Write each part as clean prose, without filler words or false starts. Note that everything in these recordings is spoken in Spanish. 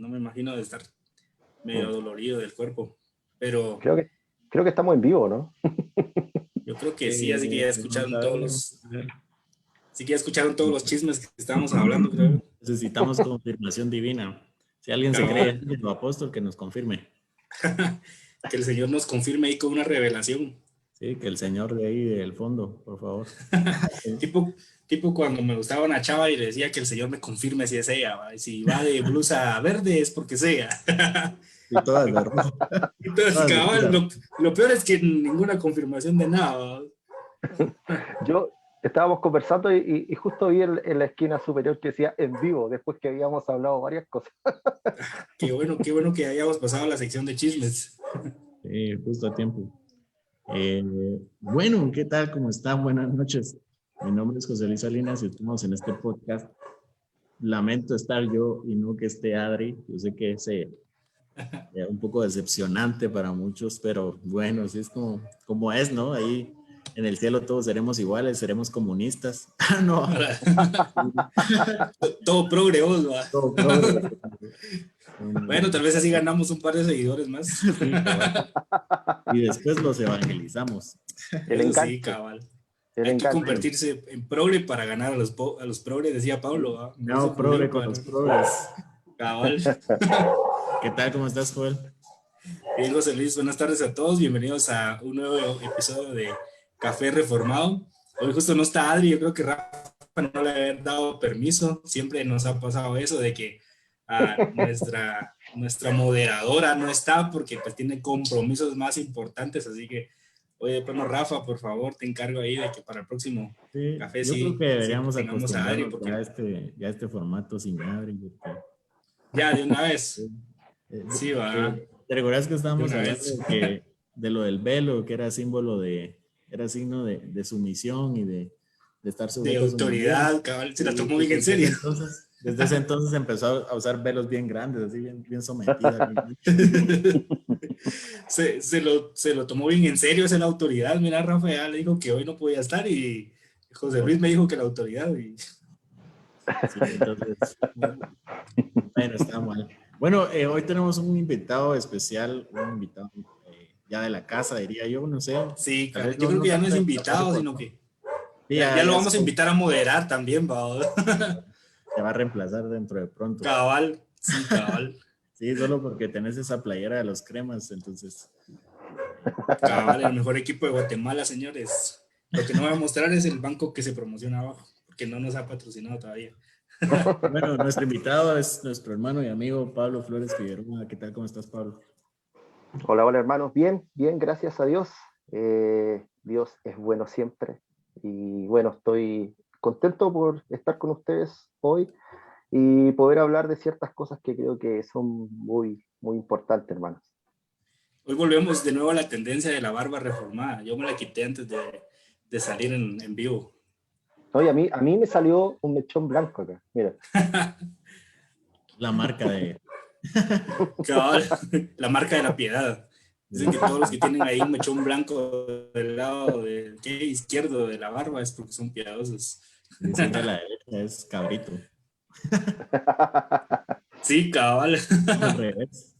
no me imagino de estar medio dolorido del cuerpo. Pero creo que estamos en vivo, ¿no? yo creo que sí, así que ya escucharon todos los chismes que estábamos hablando, creo. Necesitamos confirmación divina. Si alguien se cree lo apóstol, que nos confirme. Que el Señor nos confirme ahí con una revelación. Sí, que el Señor de ahí del fondo, por favor. tipo cuando me gustaba una chava y le decía que el Señor me confirme si es ella, ¿va? Y si va de blusa verde es porque es ella. Y todas de rojo. Entonces, cabal, lo peor es que ninguna confirmación de nada, ¿va? Estábamos conversando y justo vi en la esquina superior que decía en vivo, después que habíamos hablado varias cosas. Qué bueno que hayamos pasado a la sección de chismes. Sí, justo a tiempo. Bueno, ¿qué tal? ¿Cómo están? Buenas noches. Mi nombre es José Luis Salinas y estamos en este podcast. Lamento estar yo y no que esté Adri. Yo sé que es un poco decepcionante para muchos, pero bueno, así es como es, ¿no? Ahí en el cielo todos seremos iguales, seremos comunistas. No. Todo progre, ¿va? Todo progre. Bueno, tal vez así ganamos un par de seguidores más. Sí, y después los evangelizamos. Sí, cabal. Hay que convertirse en progre para ganar a los progres, decía Pablo, ¿va? No, progre con los progres. Cabal. ¿Qué tal? ¿Cómo estás, Joel? Bien, José Luis, buenas tardes a todos. Bienvenidos a un nuevo episodio de Café Reformado. Hoy justo no está Adri, yo creo que Rafa no le había dado permiso. Siempre nos ha pasado eso de que nuestra moderadora no está porque pues tiene compromisos más importantes, así que oye, bueno, Rafa, por favor, te encargo ahí de que para el próximo café yo creo que deberíamos tengamos a Adri porque ya este formato sin Adri. Porque... Ya, de una vez. Sí, va. ¿Te recuerdas que estábamos hablando de lo del velo, que era símbolo era signo de sumisión y de estar sujeto de autoridad, cabal, se la tomó bien en serio. Desde ese entonces empezó a usar velos bien grandes, así bien sometida. se lo tomó bien en serio, esa es la autoridad. Mira, Rafael le dijo que hoy no podía estar y José Luis me dijo que la autoridad. Sí, entonces, bueno, está mal. Bueno, hoy tenemos un invitado especial, un invitado ya de la casa, diría yo, no sé. Sí, claro, yo creo que ya no es invitado, sino que ya lo vamos a invitar a moderar también, ¿va? Te va a reemplazar dentro de pronto. Cabal, sí, cabal. Sí, solo porque tenés esa playera de los cremas, entonces. Cabal, el mejor equipo de Guatemala, señores. Lo que no voy a mostrar es el banco que se promociona abajo, porque no nos ha patrocinado todavía. Bueno, nuestro invitado es nuestro hermano y amigo Pablo Flores Figueroa. ¿Qué tal? ¿Cómo estás, Pablo? Hola, hermanos. Bien, gracias a Dios. Dios es bueno siempre. Y bueno, estoy contento por estar con ustedes hoy y poder hablar de ciertas cosas que creo que son muy, muy importantes, hermanos. Hoy volvemos de nuevo a la tendencia de la barba reformada. Yo me la quité antes de salir en vivo. Oye, a mí me salió un mechón blanco acá, mira. La marca de... Cabal, la marca de la piedad. Dicen que todos los que tienen ahí un mechón blanco del lado izquierdo de la barba es porque son piadosos. Dicen que la derecha es cabrito. Sí, cabal. Al revés.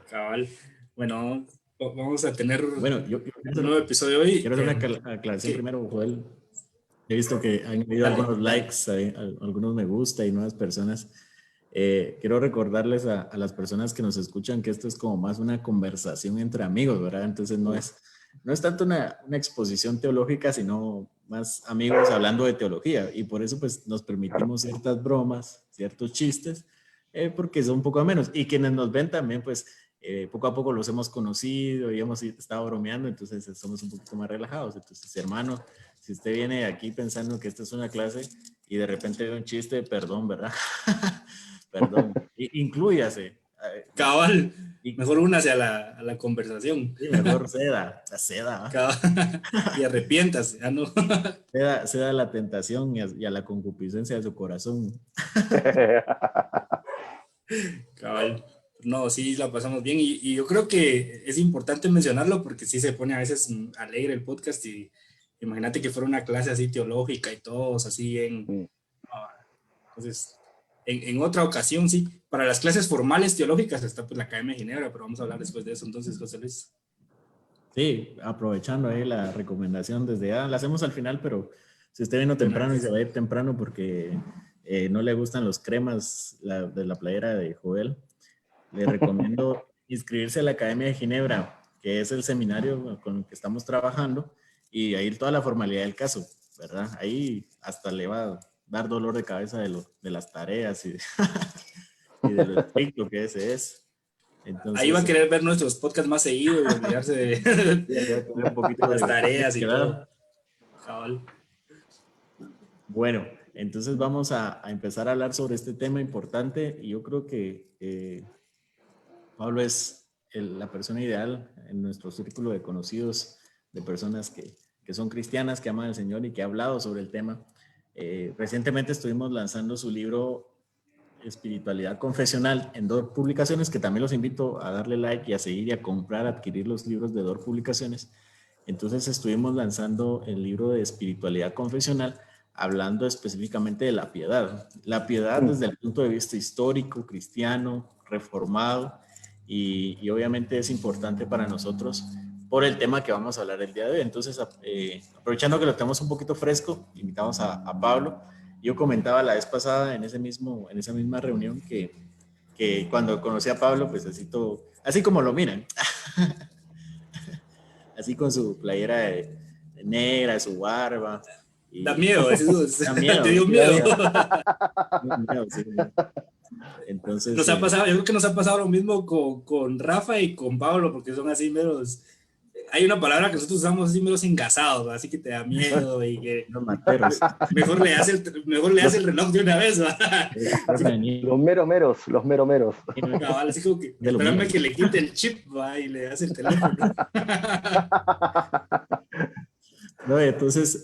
Cabal. Bueno, vamos a tener un nuevo episodio hoy. Quiero hacer una aclaración primero, Joel. He visto que han habido algunos likes, algunos me gusta y nuevas personas. Quiero recordarles a las personas que nos escuchan que esto es como más una conversación entre amigos, ¿verdad? Entonces no es tanto una exposición teológica, sino más amigos hablando de teología, y por eso pues nos permitimos ciertas bromas, ciertos chistes, porque son un poco menos, y quienes nos ven también pues poco a poco los hemos conocido y hemos estado bromeando, entonces somos un poquito más relajados. Entonces, hermano, si usted viene aquí pensando que esta es una clase y de repente ve un chiste, perdón, ¿verdad? Perdón, inclúyase. Cabal, mejor únase a la conversación. Sí, mejor ceda. Y arrepiéntase, ¿no? Ceda a la tentación y a la concupiscencia de su corazón. Cabal. No, sí, la pasamos bien y yo creo que es importante mencionarlo porque sí se pone a veces alegre el podcast y imagínate que fuera una clase así teológica y todos así bien. Entonces, en otra ocasión, sí. Para las clases formales teológicas está pues la Academia de Ginebra, pero vamos a hablar después de eso entonces, José Luis. Sí, aprovechando ahí la recomendación desde ya, la hacemos al final, pero si usted vino temprano y se va a ir temprano porque no le gustan los cremas de la playera de Joel, le recomiendo inscribirse a la Academia de Ginebra, que es el seminario con el que estamos trabajando, y ahí toda la formalidad del caso, ¿verdad? Ahí hasta le va a dar dolor de cabeza de las tareas y de lo estricto que ese es. Entonces, ahí va a querer ver nuestros podcasts más seguido y olvidarse de un poquito las de tareas y claro. todo. Cabal. Bueno, entonces vamos a empezar a hablar sobre este tema importante y yo creo que Pablo es la persona ideal en nuestro círculo de conocidos, de personas que son cristianas, que aman al Señor y que ha hablado sobre el tema. Recientemente estuvimos lanzando su libro Espiritualidad Confesional en DOR Publicaciones, que también los invito a darle like y a seguir y a comprar, a adquirir los libros de DOR Publicaciones. Entonces estuvimos lanzando el libro de Espiritualidad Confesional, hablando específicamente de la piedad. La piedad desde el punto de vista histórico, cristiano, reformado, y obviamente es importante para nosotros por el tema que vamos a hablar el día de hoy. Entonces, aprovechando que lo tenemos un poquito fresco, invitamos a Pablo. Yo comentaba la vez pasada en esa misma reunión que cuando conocí a Pablo, pues así como lo miran, así con su playera negra, su barba. Da miedo, Jesús. Da miedo. Te dio miedo. Sí. Entonces, Nos ha pasado, yo creo que nos ha pasado lo mismo con Rafa y con Pablo, porque son así meros. Hay una palabra que nosotros usamos así meros engasados, así que te da miedo y que los materos. mejor le hace el reloj de una vez. Los meros. Cabal, así como que espérame que le quite el chip y le hace el teléfono. No, entonces,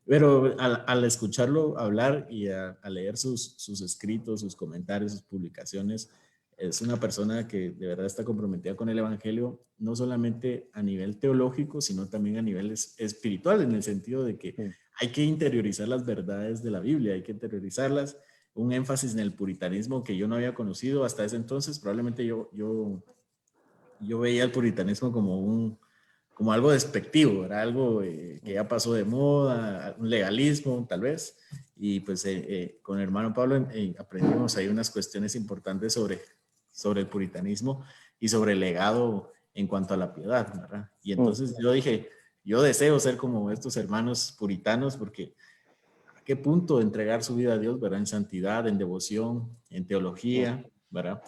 pero al escucharlo hablar y a leer sus escritos, sus comentarios, sus publicaciones, es una persona que de verdad está comprometida con el Evangelio, no solamente a nivel teológico, sino también a nivel espiritual, en el sentido de que hay que interiorizar las verdades de la Biblia, hay que interiorizarlas, un énfasis en el puritanismo que yo no había conocido hasta ese entonces. Probablemente yo veía el puritanismo como algo despectivo, era algo que ya pasó de moda, un legalismo tal vez, y pues con el hermano Pablo aprendimos ahí unas cuestiones importantes sobre el puritanismo y sobre el legado en cuanto a la piedad, ¿verdad? Y entonces yo dije, yo deseo ser como estos hermanos puritanos porque ¿a qué punto entregar su vida a Dios, ¿verdad? En santidad, en devoción, en teología, ¿verdad?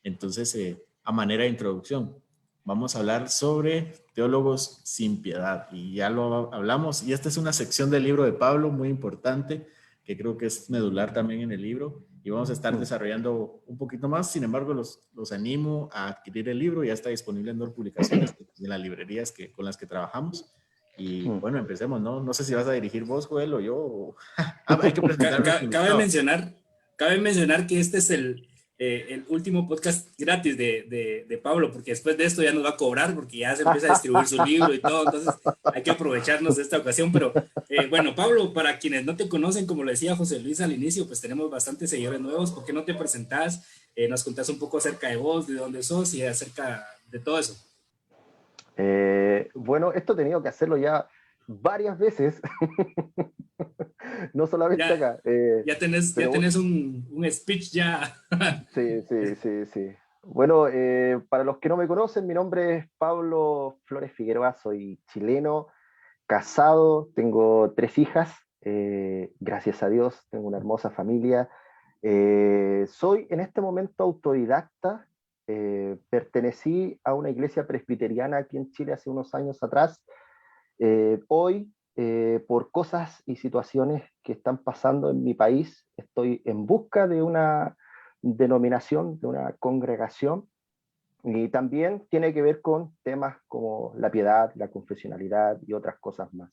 Entonces, a manera de introducción, vamos a hablar sobre teólogos sin piedad y ya lo hablamos y esta es una sección del libro de Pablo muy importante que creo que es medular también en el libro y vamos a estar desarrollando un poquito más. Sin embargo, los animo a adquirir el libro, ya está disponible en dos publicaciones en las librerías con las que trabajamos. Y bueno, empecemos, ¿no? No sé si vas a dirigir vos, Joel, o yo. Hay que presentarnos. Cabe mencionar que este es el último podcast gratis de Pablo, porque después de esto ya nos va a cobrar, porque ya se empieza a distribuir su libro y todo, entonces hay que aprovecharnos de esta ocasión. Pero bueno, Pablo, para quienes no te conocen, como lo decía José Luis al inicio, pues tenemos bastantes seguidores nuevos. ¿Por qué no te presentás? Nos contás un poco acerca de vos, de dónde sos y acerca de todo eso. Bueno, esto he tenido que hacerlo ya varias veces, no solamente acá. Ya tenés un speech ya. Sí. Bueno, para los que no me conocen, mi nombre es Pablo Flores Figueroa, soy chileno, casado, tengo 3 hijas, gracias a Dios, tengo una hermosa familia. Soy en este momento autodidacta. Pertenecí a una iglesia presbiteriana aquí en Chile hace unos años atrás. Hoy, por cosas y situaciones que están pasando en mi país, estoy en busca de una denominación, de una congregación, y también tiene que ver con temas como la piedad, la confesionalidad y otras cosas más.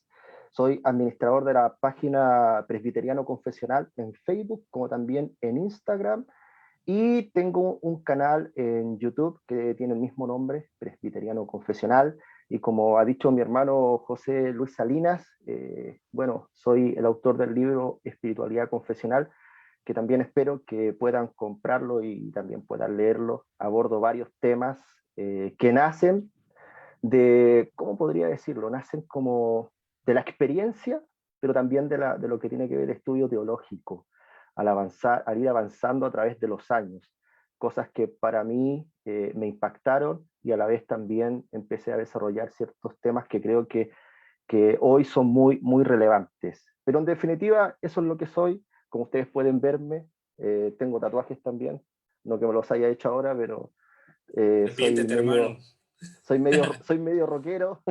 Soy administrador de la página Presbiteriano Confesional en Facebook, como también en Instagram, y tengo un canal en YouTube que tiene el mismo nombre, Presbiteriano Confesional, y como ha dicho mi hermano José Luis Salinas, bueno, soy el autor del libro Espiritualidad Confesional, que también espero que puedan comprarlo y también puedan leerlo. Abordo varios temas que nacen de, ¿cómo podría decirlo? Nacen como de la experiencia, pero también de lo que tiene que ver el estudio teológico, al ir avanzando a través de los años. Cosas que para mí me impactaron y a la vez también empecé a desarrollar ciertos temas que creo que hoy son muy, muy relevantes. Pero en definitiva, eso es lo que soy. Como ustedes pueden verme, tengo tatuajes también, no que me los haya hecho ahora, pero soy Arrepiéntete, hermano. medio, soy medio rockero.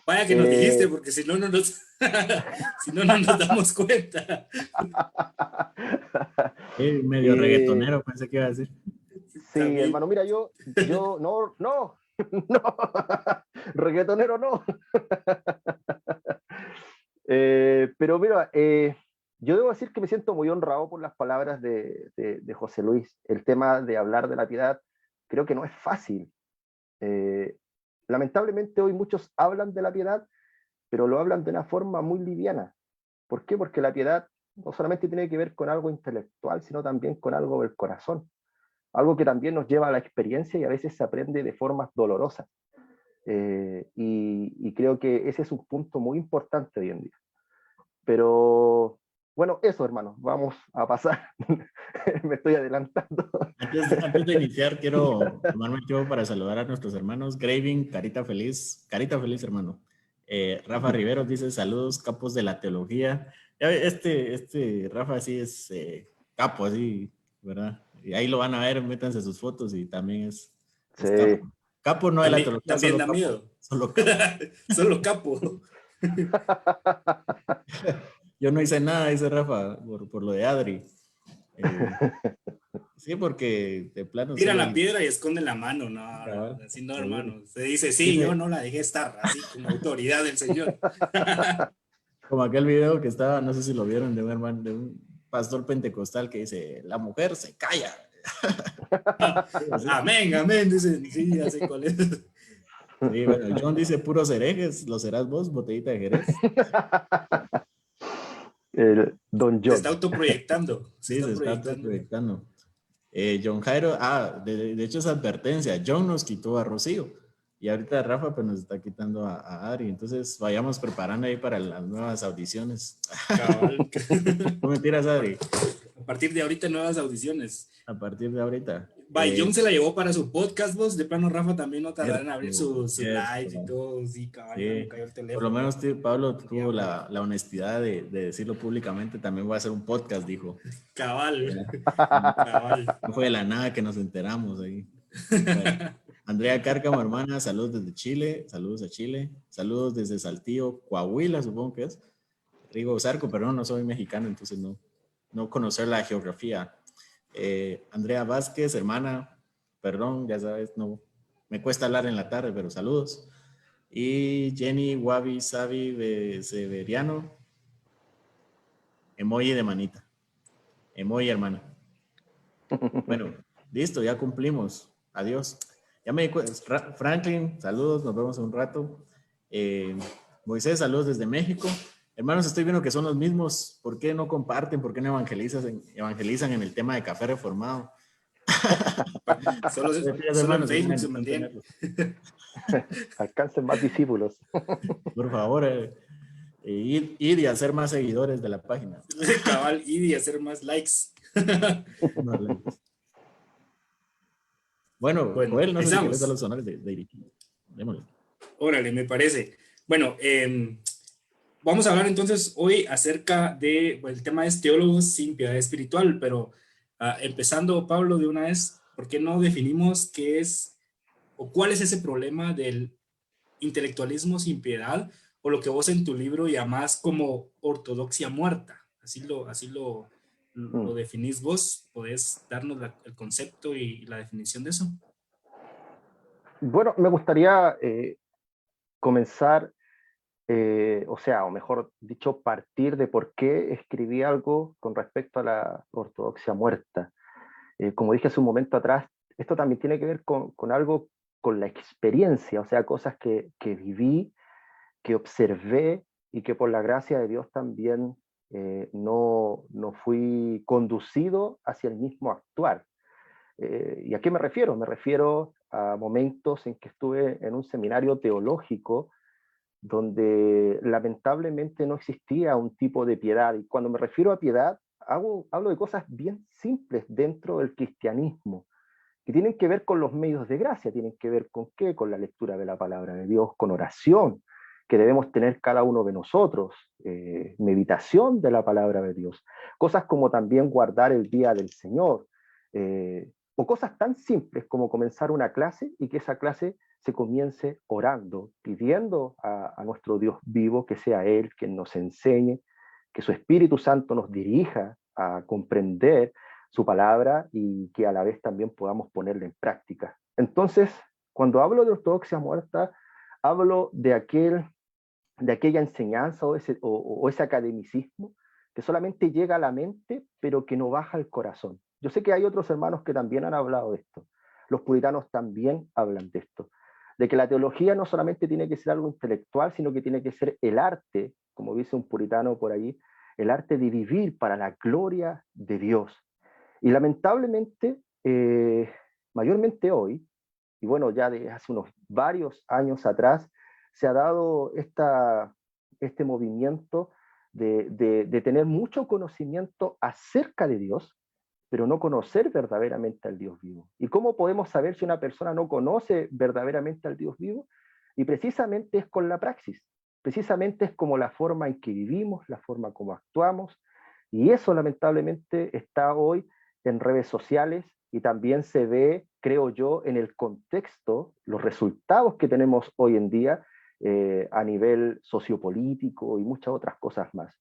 Vaya que nos dijiste, Eh, porque si no, no nos, si no, no nos damos cuenta. Medio eh, reggaetonero, pensé que iba a decir. sí, También. hermano, mira, no, no, no, reggaetonero no. Pero mira, yo debo decir que me siento muy honrado por las palabras de José Luis. El tema de hablar de la piedad creo que no es fácil. Eh, Lamentablemente hoy muchos hablan de la piedad, pero lo hablan de una forma muy liviana. ¿Por qué? Porque la piedad no solamente tiene que ver con algo intelectual, sino también con algo del corazón, algo que también nos lleva a la experiencia y a veces se aprende de formas dolorosas. Y creo que ese es un punto muy importante hoy en día. Pero bueno, eso hermano, vamos a pasar. Me estoy adelantando. Antes de iniciar, quiero tomarme el tiempo para saludar a nuestros hermanos. Graving, Carita feliz, hermano. Rafa Riveros dice: saludos, capos de la teología. Ya ve, este Rafa sí es capo, así, ¿verdad? Y ahí lo van a ver, métanse sus fotos y también es capo. Sí. Capo no de la También, teología, también solo da capo. miedo. Solo capo. Solo capo. Yo no hice nada, dice Rafa, por lo de Adri. Eh, sí, porque de plano Tiran solo la el piedra y esconden la mano. No, no, cabal, así no, seguro. hermano. Se dice, sí, yo Dice, no la dejé estar, así con autoridad del Señor. como aquel video que estaba, no sé si lo vieron, de un hermano, de un pastor pentecostal que dice: la mujer se calla. Sí, así. Amén, amén. Dicen, sí, ya sé cuál es. Sí, bueno, John dice: puros herejes, lo serás vos, botellita de Jerez. El Don Se está John. autoproyectando. Se Sí, está se está proyectando. proyectando. John Jairo, de hecho es advertencia, John nos quitó a Rocío y ahorita Rafa pues nos está quitando a Adri, entonces vayamos preparando ahí para las nuevas audiciones. Cabal. No mentiras, Adri, A partir de ahorita, nuevas audiciones. a partir de ahorita. John se la llevó para su podcast, vos. De plano, Rafa también no tardará en abrir Cierto, su live y cierto. todo. Sí, cabal, ya me Sí, cayó el por lo teléfono. menos Pablo Un tuvo diablo. la honestidad de decirlo públicamente, también voy a hacer un podcast, dijo. Cabal. ¿Verdad? Cabal. No fue de la nada que nos enteramos ahí. Bueno, Andrea Cárcamo, hermana, saludos desde Chile, saludos a Chile, saludos desde Saltillo, Coahuila, supongo que es. Rigo Zarco, pero no soy mexicano, entonces no conocer la geografía. Andrea Vázquez, hermana, perdón, ya sabes, no, me cuesta hablar en la tarde, pero saludos. Y Jenny Wabi Sabi Severiano, emoji de manita, emoji hermana. Bueno, listo, ya cumplimos. Adiós. Ya me di Franklin, saludos, nos vemos en un rato. Moisés, saludos desde México. Hermanos, estoy viendo que son los mismos. ¿Por qué no comparten? ¿Por qué no evangelizan en el tema de café reformado? Solo, Mentiras, solo en hermanos, es una Facebook se bendición mantiene. tenerlos. Alcancen más discípulos. Por favor, ir y hacer más seguidores de la página. Cabal, y hacer más likes. Más likes. Bueno, Bueno, Joel, no sé si querés dar empezamos. los honores de dirigir. Démosle. Órale, me parece. Bueno, vamos a hablar entonces hoy acerca de, bueno, el tema es teólogos sin piedad espiritual, pero empezando, Pablo, de una vez, ¿por qué no definimos qué es o cuál es ese problema del intelectualismo sin piedad o lo que vos en tu libro llamás como ortodoxia muerta? Así lo Mm. definís vos. ¿Podés darnos el concepto y la definición de eso? Bueno, me gustaría comenzar, o mejor dicho, partir de por qué escribí algo con respecto a la ortodoxia muerta. Como dije hace un momento atrás, esto también tiene que ver con algo, con la experiencia, o sea, cosas que viví, que observé y que por la gracia de Dios también no fui conducido hacia el mismo actuar. ¿Y a qué me refiero? Me refiero a momentos en que estuve en un seminario teológico donde lamentablemente no existía un tipo de piedad. Y cuando me refiero a piedad, hablo de cosas bien simples dentro del cristianismo, que tienen que ver con los medios de gracia, tienen que ver con qué, con la lectura de la palabra de Dios, con oración, que debemos tener cada uno de nosotros, meditación de la palabra de Dios, cosas como también guardar el día del Señor, o cosas tan simples como comenzar una clase y que esa clase se comience orando, pidiendo a nuestro Dios vivo que sea Él quien nos enseñe, que su Espíritu Santo nos dirija a comprender su palabra y que a la vez también podamos ponerla en práctica. Entonces, cuando hablo de ortodoxia muerta, hablo de aquella enseñanza o ese academicismo que solamente llega a la mente, pero que no baja al corazón. Yo sé que hay otros hermanos que también han hablado de esto. Los puritanos también hablan de esto, de que la teología no solamente tiene que ser algo intelectual, sino que tiene que ser el arte, como dice un puritano por ahí, el arte de vivir para la gloria de Dios. Y lamentablemente, mayormente hoy, y bueno, ya de hace unos varios años atrás, se ha dado este movimiento de tener mucho conocimiento acerca de Dios, pero no conocer verdaderamente al Dios vivo. ¿Y cómo podemos saber si una persona no conoce verdaderamente al Dios vivo? Y precisamente es con la praxis, precisamente es como la forma en que vivimos, la forma como actuamos, y eso lamentablemente está hoy en redes sociales y también se ve, creo yo, en el contexto, los resultados que tenemos hoy en día a nivel sociopolítico y muchas otras cosas más.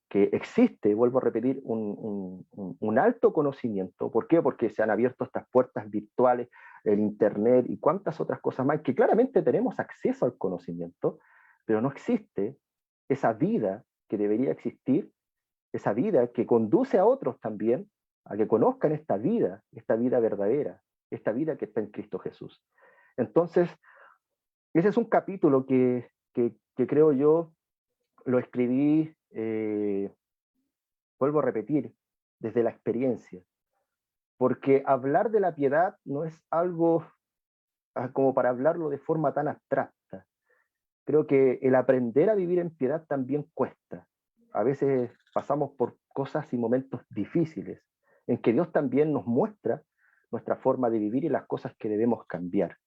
Que existe, vuelvo a repetir, un alto conocimiento. ¿Por qué? Porque se han abierto estas puertas virtuales, el Internet y cuántas otras cosas más, que claramente tenemos acceso al conocimiento, pero no existe esa vida que debería existir, esa vida que conduce a otros también a que conozcan esta vida verdadera, esta vida que está en Cristo Jesús. Entonces, ese es un capítulo que creo yo lo escribí, vuelvo a repetir, desde la experiencia, porque hablar de la piedad no es algo como para hablarlo de forma tan abstracta. Creo que el aprender a vivir en piedad también cuesta. A veces pasamos por cosas y momentos difíciles, en que Dios también nos muestra nuestra forma de vivir y las cosas que debemos cambiar.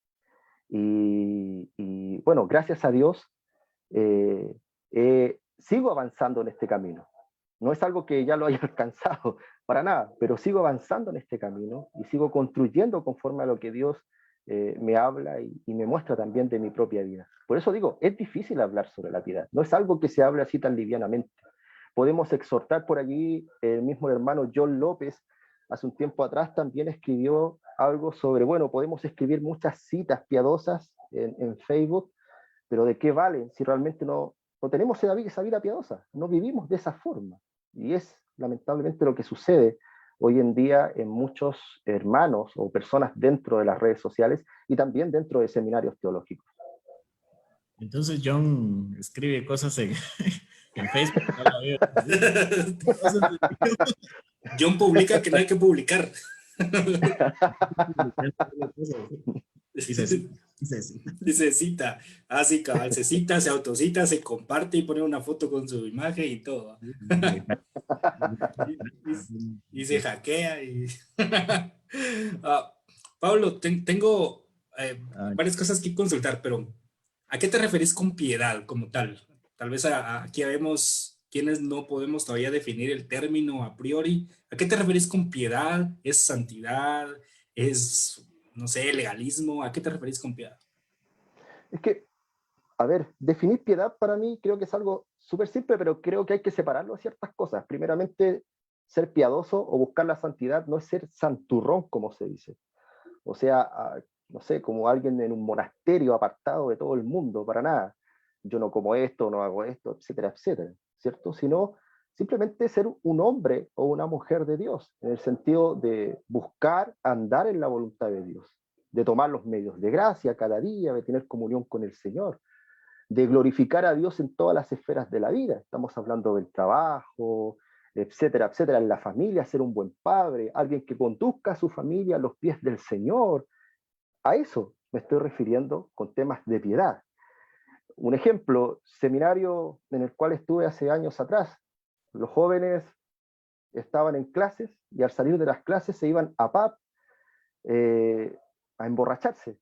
Y bueno, gracias a Dios, sigo avanzando en este camino. No es algo que ya lo haya alcanzado, para nada, pero sigo avanzando en este camino y sigo construyendo conforme a lo que Dios me habla y me muestra también de mi propia vida. Por eso digo, es difícil hablar sobre la piedad, no es algo que se hable así tan livianamente. Podemos exhortar por allí, el mismo hermano John López, hace un tiempo atrás también escribió algo sobre, bueno, podemos escribir muchas citas piadosas en Facebook, pero ¿de qué valen si realmente no tenemos esa vida piadosa? No vivimos de esa forma. Y es lamentablemente lo que sucede hoy en día en muchos hermanos o personas dentro de las redes sociales y también dentro de seminarios teológicos. Entonces John escribe cosas en Facebook. John publica que no hay que publicar. Y se cita. Así cabal, se cita, se autocita, se comparte y pone una foto con su imagen y todo. y se hackea. Pablo, tengo varias cosas que consultar, pero ¿a qué te referís con piedad como tal? Tal vez aquí vemos quienes no podemos todavía definir el término a priori. ¿A qué te referís con piedad? ¿Es santidad? ¿Es, no sé, legalismo? ¿A qué te referís con piedad? Es que, a ver, definir piedad para mí creo que es algo súper simple, pero creo que hay que separarlo de ciertas cosas. Primeramente, ser piadoso o buscar la santidad no es ser santurrón, como se dice. O sea, no sé, como alguien en un monasterio apartado de todo el mundo, para nada. Yo no como esto, no hago esto, etcétera, etcétera, ¿cierto? Sino simplemente ser un hombre o una mujer de Dios, en el sentido de buscar andar en la voluntad de Dios, de tomar los medios de gracia cada día, de tener comunión con el Señor, de glorificar a Dios en todas las esferas de la vida. Estamos hablando del trabajo, etcétera, etcétera, en la familia, ser un buen padre, alguien que conduzca a su familia a los pies del Señor. A eso me estoy refiriendo con temas de piedad. Un ejemplo, seminario en el cual estuve hace años atrás. Los jóvenes estaban en clases y al salir de las clases se iban a pub a emborracharse.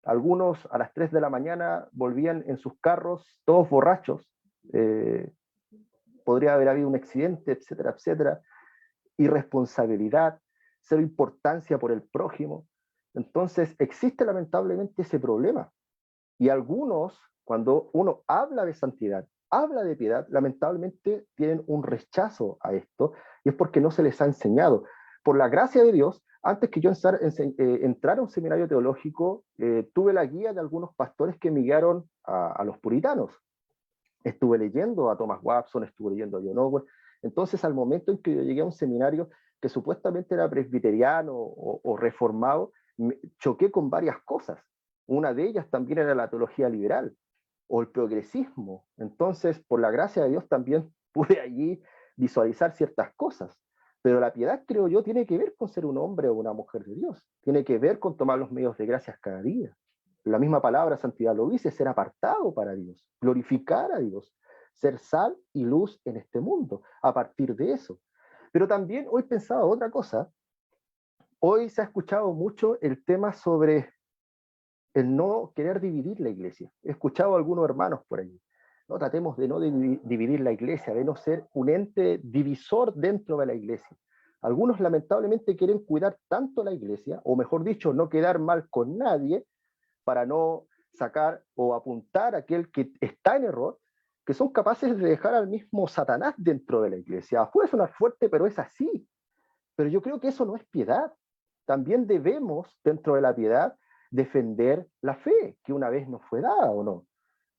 Algunos a las 3 de la mañana volvían en sus carros, todos borrachos. Podría haber habido un accidente, etcétera, etcétera. Irresponsabilidad, cero importancia por el prójimo. Entonces existe lamentablemente ese problema. Y algunos, cuando uno habla de santidad, habla de piedad, lamentablemente tienen un rechazo a esto, y es porque no se les ha enseñado. Por la gracia de Dios, antes que yo entrara a un seminario teológico, tuve la guía de algunos pastores que me guiaron a los puritanos. Estuve leyendo a Thomas Watson, estuve leyendo a John Owen. Entonces, al momento en que yo llegué a un seminario que supuestamente era presbiteriano o reformado, choqué con varias cosas. Una de ellas también era la teología liberal o el progresismo. Entonces, por la gracia de Dios también pude allí visualizar ciertas cosas. Pero la piedad, creo yo, tiene que ver con ser un hombre o una mujer de Dios. Tiene que ver con tomar los medios de gracias cada día. La misma palabra santidad lo dice, ser apartado para Dios, glorificar a Dios, ser sal y luz en este mundo, a partir de eso. Pero también hoy pensaba otra cosa. Hoy se ha escuchado mucho el tema sobre el no querer dividir la iglesia. He escuchado a algunos hermanos por ahí. No tratemos de no dividir la iglesia, de no ser un ente divisor dentro de la iglesia. Algunos lamentablemente quieren cuidar tanto la iglesia, o mejor dicho, no quedar mal con nadie, para no sacar o apuntar a aquel que está en error, que son capaces de dejar al mismo Satanás dentro de la iglesia. Puede sonar fuerte, pero es así. Pero yo creo que eso no es piedad. También debemos, dentro de la piedad, defender la fe que una vez nos fue dada o no.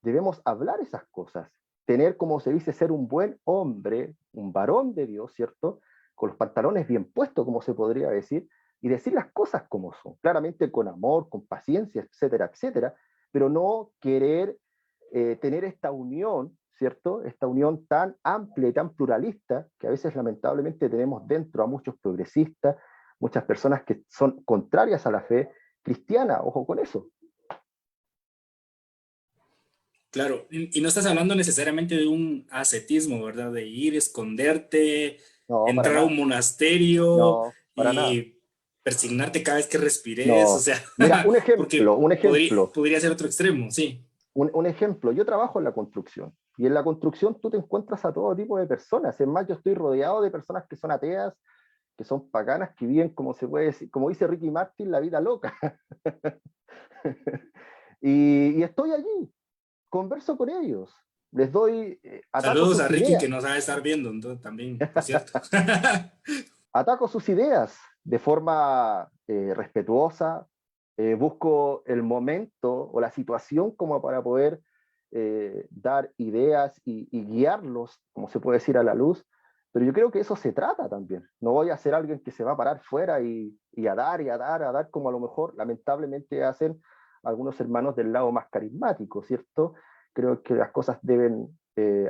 Debemos hablar esas cosas, tener, como se dice, ser un buen hombre, un varón de Dios, ¿cierto? Con los pantalones bien puestos, como se podría decir, y decir las cosas como son, claramente con amor, con paciencia, etcétera, etcétera, pero no querer tener esta unión, ¿cierto? Esta unión tan amplia y tan pluralista que a veces lamentablemente tenemos dentro a muchos progresistas, muchas personas que son contrarias a la fe cristiana, ojo con eso. Claro, y no estás hablando necesariamente de un ascetismo, ¿verdad? De ir, esconderte, No, para entrar a un nada. monasterio No, para nada. y persignarte cada vez que respires, o No. sea, Mira, porque un ejemplo, podría ser otro extremo, sí. un ejemplo. Yo trabajo en la construcción y en la construcción tú te encuentras a todo tipo de personas. Es más, yo estoy rodeado de personas que son ateas, que son paganas, que viven, como se puede decir, como dice Ricky Martin, la vida loca. Y estoy allí, converso con ellos, les doy, ataco Saludos a sus Ricky ideas, que nos ha de estar viendo, entonces también, por cierto. ataco sus ideas de forma respetuosa, busco el momento o la situación como para poder dar ideas y guiarlos, como se puede decir, a la luz, pero yo creo que eso se trata también. No voy a ser alguien que se va a parar fuera y a dar y a dar, a dar, como a lo mejor lamentablemente hacen algunos hermanos del lado más carismático, ¿cierto? Creo que las cosas deben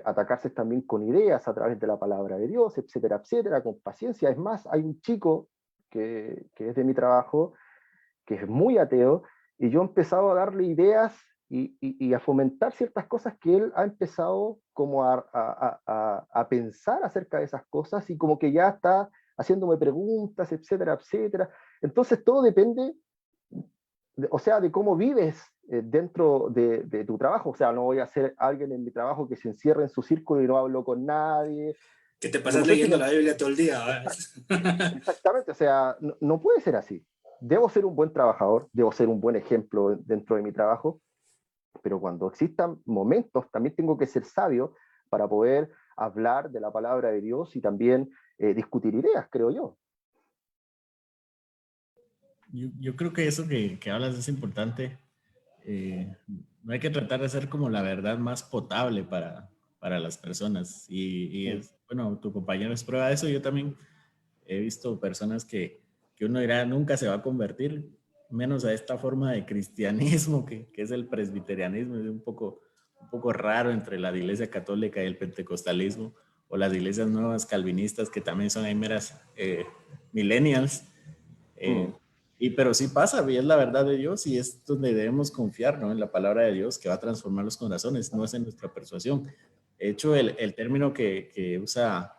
atacarse también con ideas a través de la palabra de Dios, etcétera, etcétera, con paciencia. Es más, hay un chico que es de mi trabajo, que es muy ateo, y yo he empezado a darle ideas y a fomentar ciertas cosas que él ha empezado como a pensar acerca de esas cosas y como que ya está haciéndome preguntas, etcétera, etcétera. Entonces todo depende, o sea, de cómo vives dentro de tu trabajo. O sea, no voy a ser alguien en mi trabajo que se encierre en su círculo y no hablo con nadie. Que te No pasas sé si leyendo me, la Biblia todo el día, ¿verdad? exactamente, o sea, no, no puede ser así. Debo ser un buen trabajador, debo ser un buen ejemplo dentro de mi trabajo, pero cuando existan momentos, también tengo que ser sabio para poder hablar de la palabra de Dios y también discutir ideas, creo yo. Yo creo que eso que hablas es importante. No hay que tratar de hacer como la verdad más potable para las personas. Y Mm. es, bueno, tu compañero es prueba de eso. Yo también he visto personas que uno dirá nunca se va a convertir, menos a esta forma de cristianismo que es el presbiterianismo, es un un poco raro entre la Iglesia Católica y el pentecostalismo, o las iglesias nuevas calvinistas, que también son ahí meras millennials. Pero sí pasa, y es la verdad de Dios, y es donde debemos confiar, ¿no? En la palabra de Dios, que va a transformar los corazones, no es en nuestra persuasión. De hecho, el término que usa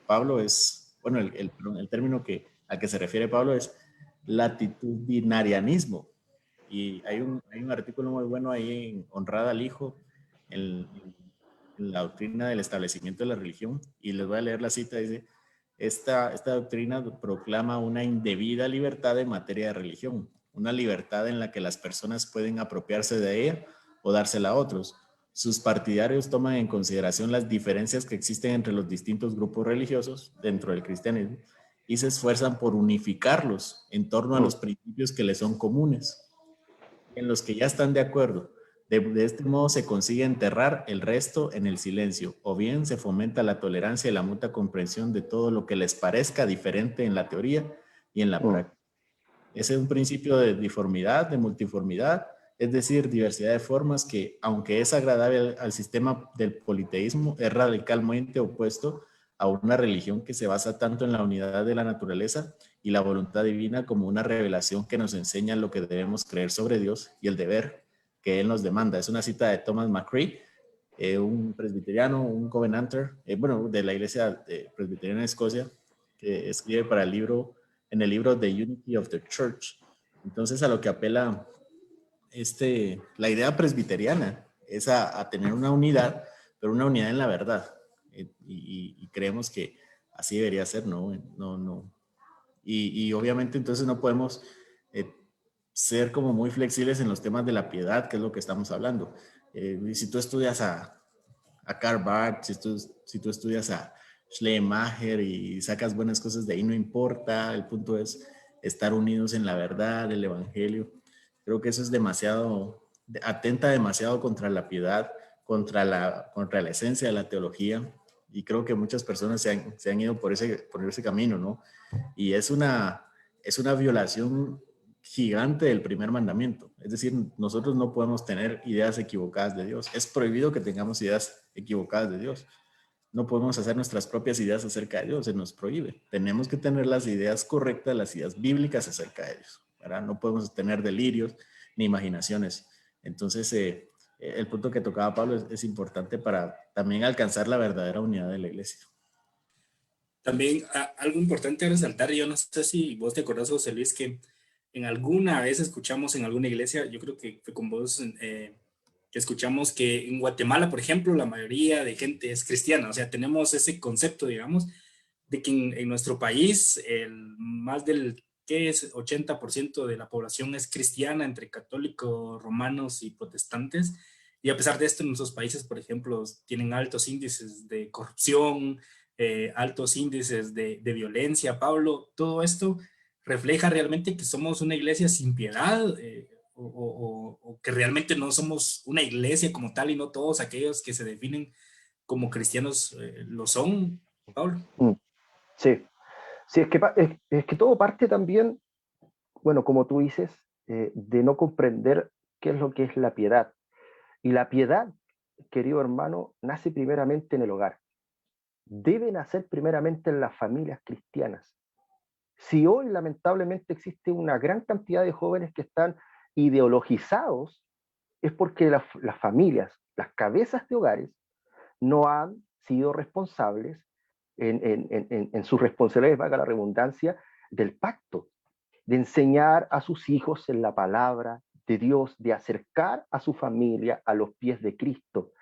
Pablo es, bueno, el término al que se refiere Pablo es latitudinarianismo. Y hay un artículo muy bueno ahí en Honrada al Hijo, en la doctrina del establecimiento de la religión, y les voy a leer la cita. Dice: esta doctrina proclama una indebida libertad en materia de religión, una libertad en la que las personas pueden apropiarse de ella o dársela a otros. Sus partidarios toman en consideración las diferencias que existen entre los distintos grupos religiosos dentro del cristianismo y se esfuerzan por unificarlos en torno a los principios que les son comunes, en los que ya están de acuerdo. De este modo se consigue enterrar el resto en el silencio, o bien se fomenta la tolerancia y la mutua comprensión de todo lo que les parezca diferente en la teoría y en la práctica. Ese es un principio de diformidad, de multiformidad, es decir, diversidad de formas que, aunque es agradable al sistema del politeísmo, es radicalmente opuesto a una religión que se basa tanto en la unidad de la naturaleza y la voluntad divina como una revelación que nos enseña lo que debemos creer sobre Dios y el deber que Él nos demanda. Es una cita de Thomas McCree, un presbiteriano, un covenanter, de la iglesia presbiteriana de Escocia, que escribe en el libro The Unity of the Church. Entonces, a lo que apela la idea presbiteriana es a tener una unidad, pero una unidad en la verdad. Y creemos que así debería ser, ¿no? Y obviamente entonces no podemos ser como muy flexibles en los temas de la piedad, que es lo que estamos hablando. Si tú estudias a Karl Barth, si tú estudias a Schleiermacher y sacas buenas cosas de ahí, no importa. El punto es estar unidos en la verdad, el evangelio. Creo que eso es atenta demasiado contra la piedad, contra la esencia de la teología, y creo que muchas personas se han ido por ese camino, ¿no? Y es una violación gigante del primer mandamiento. Es decir, nosotros no podemos tener ideas equivocadas de Dios. Es prohibido que tengamos ideas equivocadas de Dios. No podemos hacer nuestras propias ideas acerca de Dios, se nos prohíbe. Tenemos que tener las ideas correctas, las ideas bíblicas acerca de Dios, ¿verdad? No podemos tener delirios ni imaginaciones. Entonces, el punto que tocaba Pablo es importante para también alcanzar la verdadera unidad de la iglesia. También algo importante a resaltar, yo no sé si vos te acordás, José Luis, que en alguna vez escuchamos en alguna iglesia, yo creo que fue con vos, que escuchamos que en Guatemala, por ejemplo, la mayoría de gente es cristiana. O sea, tenemos ese concepto, digamos, de que en nuestro país más del, ¿qué es? 80% de la población es cristiana, entre católicos, romanos y protestantes. Y a pesar de esto, en nuestros países, por ejemplo, tienen altos índices de corrupción, altos índices de violencia. Pablo, todo esto refleja realmente que somos una iglesia sin piedad, o que realmente no somos una iglesia como tal y no todos aquellos que se definen como cristianos lo son, Pablo. Sí, sí, es que todo parte también, bueno, como tú dices, de no comprender qué es lo que es la piedad. Y la piedad, querido hermano, nace primeramente en el hogar. Debe nacer primeramente en las familias cristianas. Si hoy lamentablemente existe una gran cantidad de jóvenes que están ideologizados, es porque las familias, las cabezas de hogares, no han sido responsables en sus responsabilidades, valga la redundancia, del pacto, de enseñar a sus hijos en la palabra de Dios, de acercar a su familia a los pies de Cristo.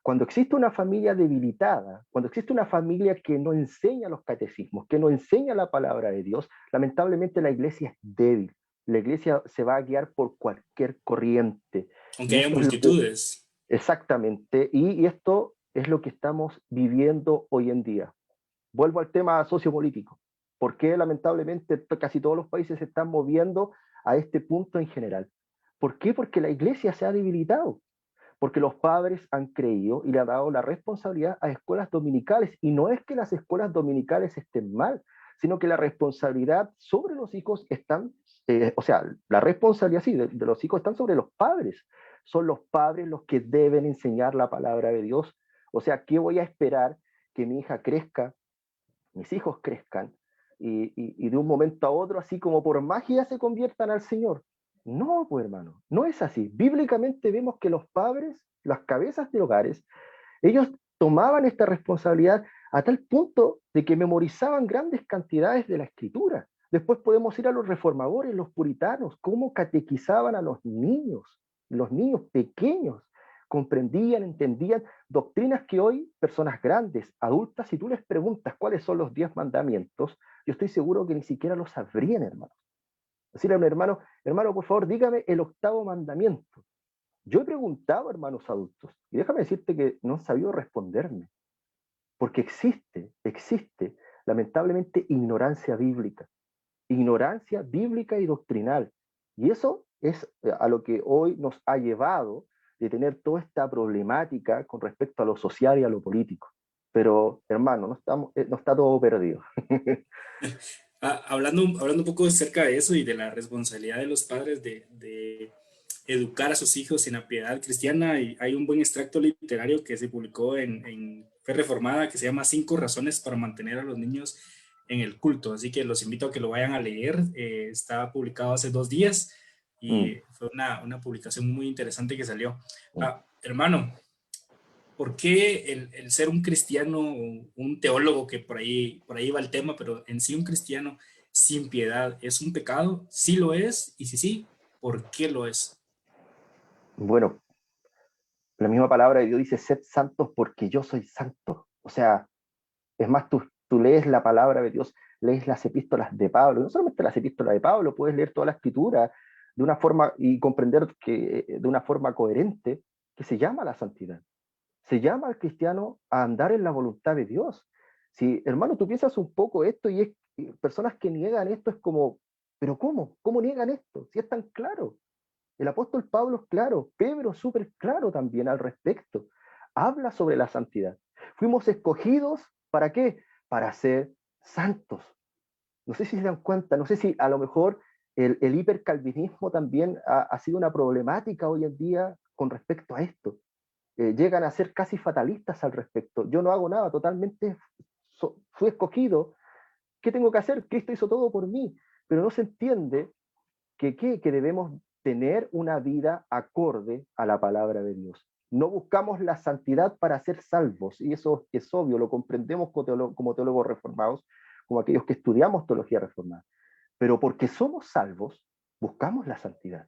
Cuando existe una familia debilitada, cuando existe una familia que no enseña los catecismos, que no enseña la palabra de Dios, lamentablemente la iglesia es débil. La iglesia se va a guiar por cualquier corriente. Aunque haya multitudes. Exactamente. Y esto es lo que estamos viviendo hoy en día. Vuelvo al tema sociopolítico. ¿Por qué lamentablemente casi todos los países se están moviendo a este punto en general? ¿Por qué? Porque la iglesia se ha debilitado. Porque los padres han creído y le han dado la responsabilidad a escuelas dominicales. Y no es que las escuelas dominicales estén mal, sino que la responsabilidad sobre los hijos están, la responsabilidad sí, de los hijos están sobre los padres. son los padres los que deben enseñar la palabra de Dios. O sea, ¿qué voy a esperar que mi hija crezca, mis hijos crezcan, y de un momento a otro, así como por magia, se conviertan al Señor? No, pues hermano, no es así. Bíblicamente vemos que los padres, las cabezas de hogares, ellos tomaban esta responsabilidad a tal punto de que memorizaban grandes cantidades de la Escritura. Después podemos ir a los reformadores, los puritanos, cómo catequizaban a los niños pequeños, comprendían, entendían doctrinas que hoy personas grandes, adultas, si tú les preguntas cuáles son los 10 mandamientos, yo estoy seguro que ni siquiera lo sabrían, hermano. Decirle a un hermano, hermano, por favor, dígame el 8º mandamiento. Yo he preguntado a hermanos adultos, y déjame decirte que no han sabido responderme, porque existe, lamentablemente, ignorancia bíblica y doctrinal. Y eso es a lo que hoy nos ha llevado de tener toda esta problemática con respecto a lo social y a lo político. Pero, hermano, no está todo perdido. Hablando un poco acerca de eso y de la responsabilidad de los padres de educar a sus hijos en la piedad cristiana, y hay un buen extracto literario que se publicó en Fe Reformada que se llama 5 razones para mantener a los niños en el culto, así que los invito a que lo vayan a leer. Está publicado hace 2 días y fue una publicación muy interesante que salió. Hermano, ¿por qué el ser un cristiano, un teólogo, que por ahí va el tema, pero en sí un cristiano sin piedad es un pecado? ¿Sí lo es? Y si sí, ¿por qué lo es? Bueno, la misma palabra de Dios dice, sed santos porque yo soy santo. O sea, es más, tú lees la palabra de Dios, lees las epístolas de Pablo, no solamente las epístolas de Pablo, puedes leer toda la escritura de una forma y comprender que de una forma coherente, que se llama la santidad. Se llama al cristiano a andar en la voluntad de Dios. Si, hermano, tú piensas un poco esto y personas que niegan esto es como, pero ¿cómo? ¿Cómo niegan esto? Si es tan claro. El apóstol Pablo es claro, Pedro súper claro también al respecto. Habla sobre la santidad. Fuimos escogidos, ¿para qué? Para ser santos. No sé si se dan cuenta, no sé si a lo mejor el hipercalvinismo también ha sido una problemática hoy en día con respecto a esto. Llegan a ser casi fatalistas al respecto. Yo no hago nada, totalmente fui escogido. ¿Qué tengo que hacer? Cristo hizo todo por mí. Pero no se entiende que debemos tener una vida acorde a la palabra de Dios. No buscamos la santidad para ser salvos, y eso es obvio, lo comprendemos como teólogos reformados, como aquellos que estudiamos teología reformada. Pero porque somos salvos, buscamos la santidad.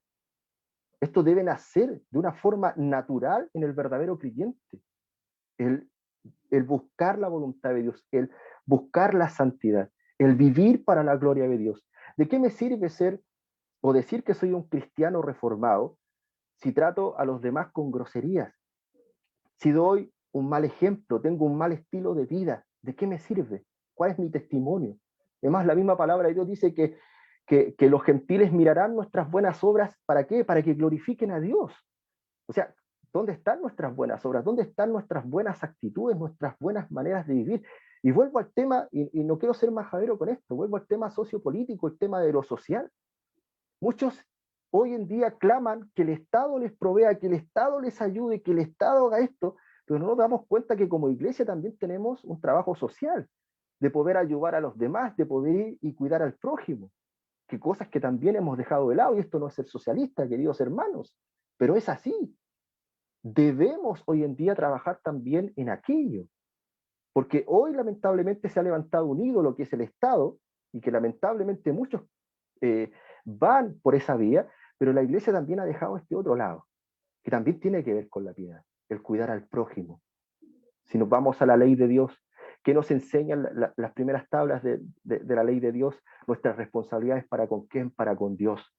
Esto debe nacer de una forma natural en el verdadero creyente. El, el buscar la voluntad de Dios, el buscar la santidad, el vivir para la gloria de Dios. ¿De qué me sirve ser o decir que soy un cristiano reformado si trato a los demás con groserías? Si doy un mal ejemplo, tengo un mal estilo de vida, ¿de qué me sirve? ¿Cuál es mi testimonio? Además, la misma palabra de Dios dice que los gentiles mirarán nuestras buenas obras, ¿para qué? Para que glorifiquen a Dios. O sea, ¿dónde están nuestras buenas obras? ¿Dónde están nuestras buenas actitudes, nuestras buenas maneras de vivir? Y vuelvo al tema, y no quiero ser majadero con esto, vuelvo al tema sociopolítico, el tema de lo social. Muchos hoy en día claman que el Estado les provea, que el Estado les ayude, que el Estado haga esto, pero no nos damos cuenta que como iglesia también tenemos un trabajo social, de poder ayudar a los demás, de poder ir y cuidar al prójimo, que cosas que también hemos dejado de lado, y esto no es ser socialista, queridos hermanos, pero es así. Debemos hoy en día trabajar también en aquello, porque hoy lamentablemente se ha levantado un ídolo que es el Estado, y que lamentablemente muchos eh, van por esa vía, pero la iglesia también ha dejado este otro lado, que también tiene que ver con la piedad, el cuidar al prójimo. Si nos vamos a la ley de Dios, ¿qué nos enseñan las primeras tablas de la ley de Dios? Nuestras responsabilidades para con quién, para con Dios.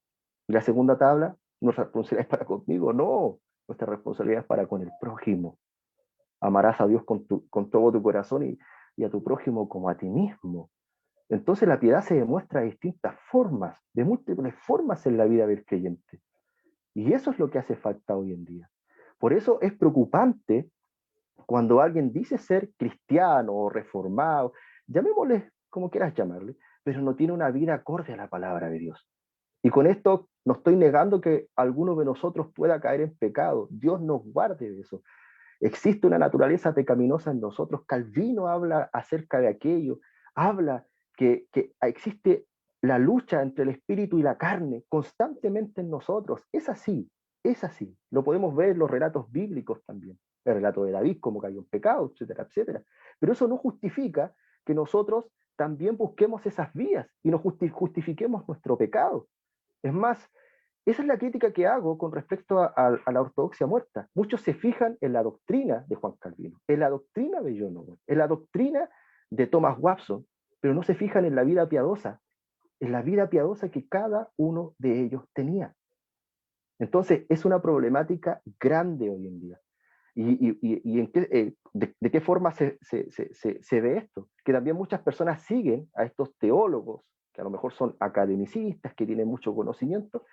Y la segunda tabla, nuestras responsabilidades para conmigo, no, nuestras responsabilidades para con el prójimo. Amarás a Dios con todo tu corazón y a tu prójimo como a ti mismo. Entonces la piedad se demuestra de distintas formas, de múltiples formas en la vida del creyente. Y eso es lo que hace falta hoy en día. Por eso es preocupante cuando alguien dice ser cristiano o reformado, llamémosle como quieras llamarle, pero no tiene una vida acorde a la palabra de Dios. Y con esto no estoy negando que alguno de nosotros pueda caer en pecado. Dios nos guarde de eso. Existe una naturaleza pecaminosa en nosotros. Calvino habla acerca de aquello. Habla que existe la lucha entre el espíritu y la carne constantemente en nosotros. Es así, es así. Lo podemos ver en los relatos bíblicos también. El relato de David, cómo cayó en pecado, etcétera, etcétera. Pero eso no justifica que nosotros también busquemos esas vías y nos justifiquemos nuestro pecado. Es más, esa es la crítica que hago con respecto a la ortodoxia muerta. Muchos se fijan en la doctrina de Juan Calvino, en la doctrina de John Owen, en la doctrina de Thomas Watson, pero no se fijan en la vida piadosa que cada uno de ellos tenía. Entonces, es una problemática grande hoy en día. ¿Y en qué, de qué forma se ve esto? Que también muchas personas siguen a estos teólogos, que a lo mejor son academicistas, que tienen mucho conocimiento,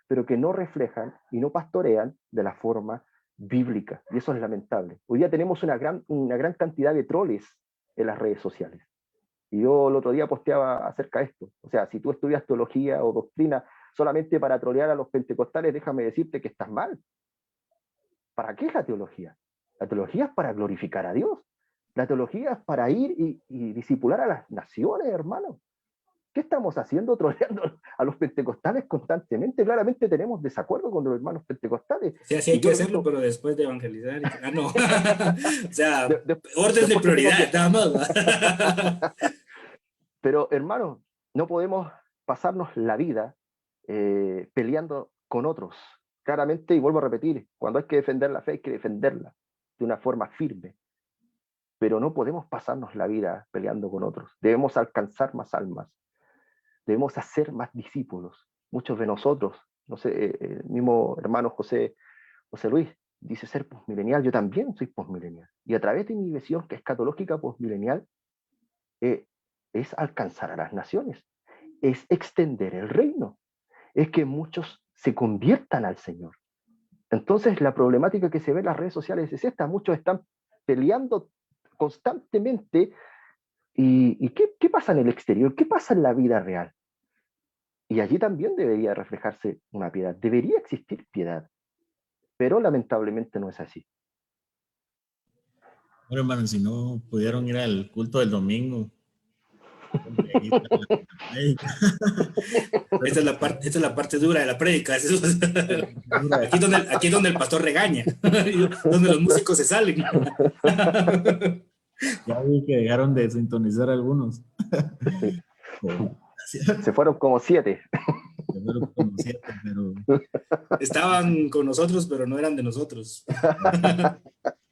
pero que no reflejan y no pastorean de la forma bíblica. Y eso es lamentable. Hoy día tenemos una gran cantidad de troles en las redes sociales. Y yo el otro día posteaba acerca de esto. O sea, si tú estudias teología o doctrina solamente para trolear a los pentecostales, déjame decirte que estás mal. ¿Para qué es la teología? La teología es para glorificar a Dios. La teología es para ir y discipular a las naciones, hermano. ¿Qué estamos haciendo troleando a los pentecostales constantemente? Claramente tenemos desacuerdo con los hermanos pentecostales. Sí, así hay que hacerlo, pero después de evangelizar. No. O sea, orden de prioridad, nada más. Pero, hermano, no podemos pasarnos la vida peleando con otros. Claramente, y vuelvo a repetir, cuando hay que defender la fe, hay que defenderla de una forma firme. Pero no podemos pasarnos la vida peleando con otros. Debemos alcanzar más almas. Debemos hacer más discípulos. Muchos de nosotros, no sé, el mismo hermano José Luis, dice ser postmilenial. Yo también soy postmilenial. Y a través de mi visión, que es escatológica postmilenial, es alcanzar a las naciones, es extender el reino, es que muchos se conviertan al Señor. Entonces, la problemática que se ve en las redes sociales es esta: muchos están peleando constantemente. ¿Y qué pasa en el exterior? ¿Qué pasa en la vida real? Y allí también debería reflejarse una piedad, debería existir piedad, pero lamentablemente no es así. Bueno, hermano, si no pudieron ir al culto del domingo, Esta es la parte dura de la prédica. Aquí es donde el pastor regaña, donde los músicos se salen. Ya vi que dejaron de sintonizar algunos. Se fueron como 7. Se fueron como 7, pero... Estaban con nosotros, pero no eran de nosotros.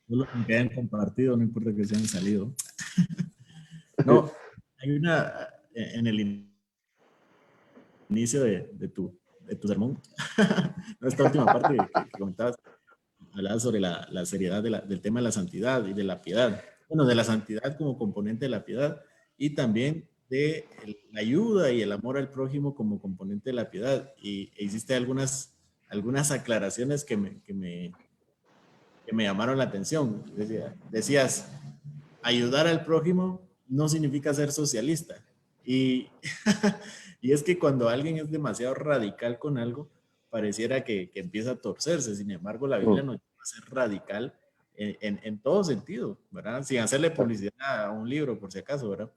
Solo que hayan compartido, no importa que se hayan salido. No, hay una en el inicio de tu sermón, esta última parte que comentabas, hablabas sobre la seriedad del tema de la santidad y de la piedad. Bueno, de la santidad como componente de la piedad y también de la ayuda y el amor al prójimo como componente de la piedad. Y hiciste algunas aclaraciones que me llamaron la atención. Decías, ayudar al prójimo no significa ser socialista. Y, y es que cuando alguien es demasiado radical con algo, pareciera que empieza a torcerse. Sin embargo, la Biblia nos llama a ser radical en todo sentido, ¿verdad? Sin hacerle publicidad a un libro, por si acaso, ¿verdad?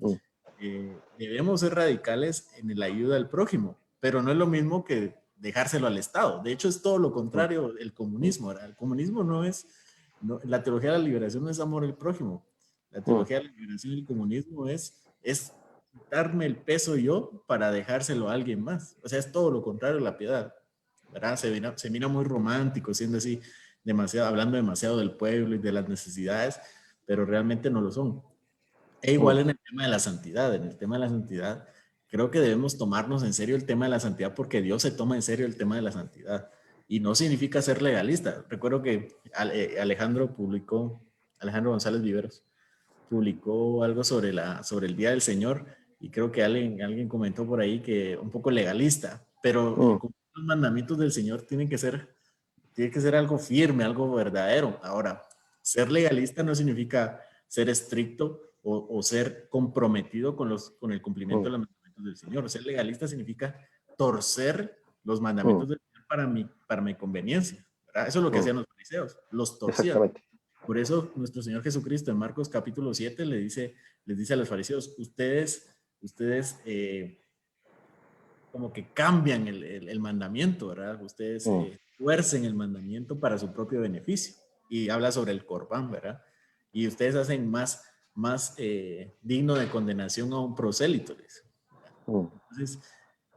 Debemos ser radicales en la ayuda al prójimo, pero no es lo mismo que dejárselo al Estado. De hecho, es todo lo contrario el comunismo, ¿verdad? El comunismo la teología de la liberación no es amor al prójimo. La teología de la liberación y el comunismo es quitarme el peso yo para dejárselo a alguien más. O sea, es todo lo contrario a la piedad, ¿verdad? Se mira muy romántico, siendo así, hablando demasiado del pueblo y de las necesidades, pero realmente no lo son. E igual en el tema de la santidad. En el tema de la santidad, creo que debemos tomarnos en serio el tema de la santidad porque Dios se toma en serio el tema de la santidad. Y no significa ser legalista. Recuerdo que Alejandro González Viveros, publicó algo sobre el Día del Señor y creo que alguien comentó por ahí que un poco legalista, pero los mandamientos del Señor tiene que ser algo firme, algo verdadero. Ahora, ser legalista no significa ser estricto o ser comprometido con el cumplimiento de los mandamientos del Señor. Ser legalista significa torcer los mandamientos del Señor para mi conveniencia, ¿verdad? Eso es lo que hacían los fariseos, los torcían. Exactamente. Por eso nuestro Señor Jesucristo en Marcos capítulo 7 les dice a los fariseos, ustedes como que cambian el mandamiento, ¿verdad? Ustedes tuercen el mandamiento para su propio beneficio. Y habla sobre el Corbán, ¿verdad? Y ustedes hacen más digno de condenación a un prosélito. Entonces,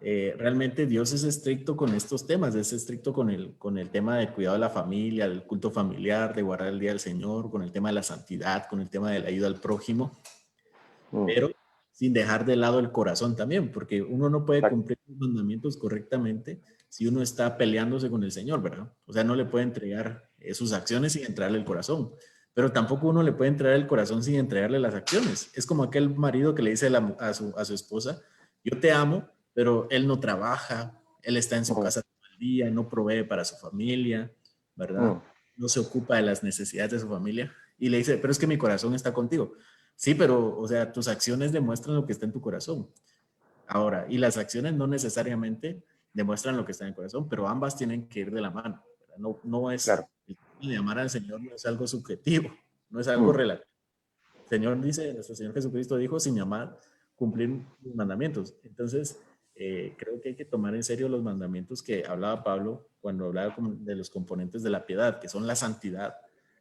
realmente Dios es estricto con estos temas, es estricto con el tema del cuidado de la familia, del culto familiar, de guardar el día del Señor, con el tema de la santidad, con el tema de la ayuda al prójimo, pero sin dejar de lado el corazón también, porque uno no puede cumplir los mandamientos correctamente si uno está peleándose con el Señor, ¿verdad? O sea, no le puede entregar sus acciones sin entregarle el corazón, pero tampoco uno le puede entregar el corazón sin entregarle las acciones. Es como aquel marido que le dice a su esposa, yo te amo, pero él no trabaja, él está en su casa todo el día, no provee para su familia, ¿verdad? No se ocupa de las necesidades de su familia. Y le dice, pero es que mi corazón está contigo. Sí, pero, o sea, tus acciones demuestran lo que está en tu corazón. Ahora, y las acciones no necesariamente demuestran lo que está en el corazón, pero ambas tienen que ir de la mano. ¿Verdad? No es, Claro. el tema de amar al Señor no es algo subjetivo, no es algo relativo. El Señor dice, nuestro Señor Jesucristo dijo, sin amar, cumplir los mandamientos. Entonces, creo que hay que tomar en serio los mandamientos que hablaba Pablo cuando hablaba de los componentes de la piedad, que son la santidad,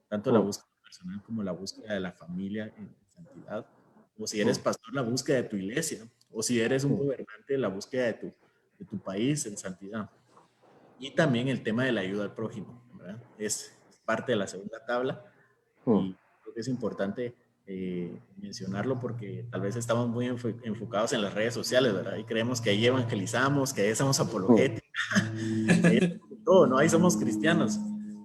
tanto la búsqueda personal como la búsqueda de la familia en santidad, o si eres pastor, la búsqueda de tu iglesia, o si eres un gobernante, la búsqueda de tu país en santidad. Y también el tema de la ayuda al prójimo, ¿verdad? Es parte de la segunda tabla y creo que es importante mencionarlo porque tal vez estamos muy enfocados en las redes sociales, ¿verdad? Y creemos que ahí evangelizamos, que ahí somos apologética, todo, ¿no? Ahí somos cristianos.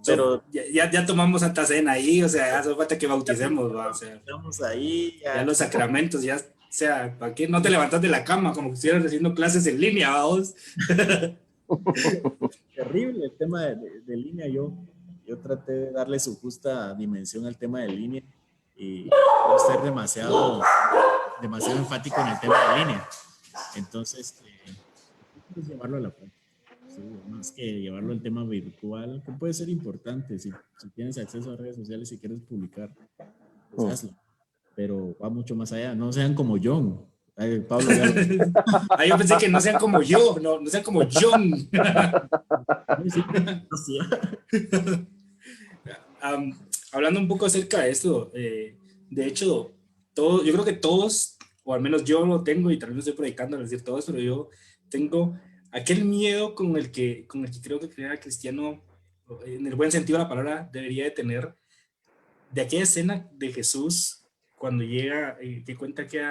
Pero ya tomamos Santa Cena ahí, o sea, ya hace falta que bauticemos, ¿va? O sea, estamos ahí, ya los sacramentos, ya, o sea, ¿para qué no te levantas de la cama como que estuvieras haciendo clases en línea, vamos? Terrible el tema de línea. Yo traté de darle su justa dimensión al tema de línea y no ser demasiado enfático en el tema de línea. Entonces, pues llevarlo a la práctica. Sí, más que llevarlo al tema virtual, que puede ser importante. Si tienes acceso a redes sociales y quieres publicar, pues hazlo. Pero va mucho más allá. No sean como John. Ay, Pablo, yo pensé que no sean como yo, no sean como John. Hablando un poco acerca de esto, de hecho, yo creo que todos, o al menos yo lo tengo, y tal vez no estoy predicando al decir todos, pero yo tengo aquel miedo con el que creo que cada cristiano, en el buen sentido de la palabra, debería de tener, de aquella escena de Jesús cuando llega, que cuenta que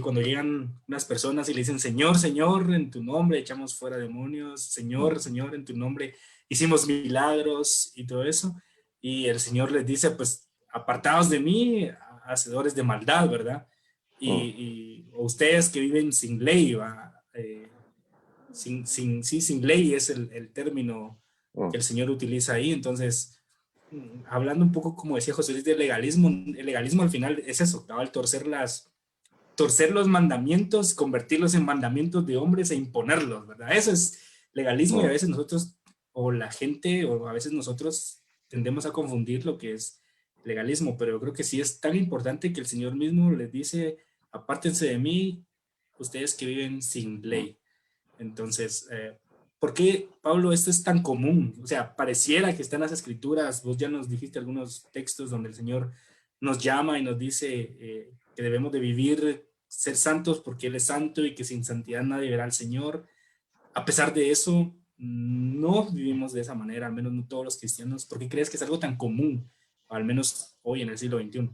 cuando llegan unas personas y le dicen, Señor, Señor, en tu nombre echamos fuera demonios, Señor, Señor, en tu nombre hicimos milagros y todo eso. Y el Señor les dice, pues, apartados de mí, hacedores de maldad, ¿verdad? Y ustedes que viven sin ley, sin ley es el término que el Señor utiliza ahí. Entonces, hablando un poco, como decía José Luis, del legalismo, el legalismo al final es eso, al torcer los mandamientos, convertirlos en mandamientos de hombres e imponerlos, ¿verdad? Eso es legalismo y a veces nosotros, o la gente, o a veces nosotros tendemos a confundir lo que es legalismo, pero yo creo que sí es tan importante que el Señor mismo les dice, apártense de mí, ustedes que viven sin ley. Entonces, ¿por qué, Pablo, esto es tan común? O sea, pareciera que está en las Escrituras, vos ya nos dijiste algunos textos donde el Señor nos llama y nos dice que debemos de vivir, ser santos porque Él es santo y que sin santidad nadie verá al Señor. A pesar de eso, no vivimos de esa manera, al menos no todos los cristianos. ¿Por qué crees que es algo tan común, al menos hoy en el siglo XXI?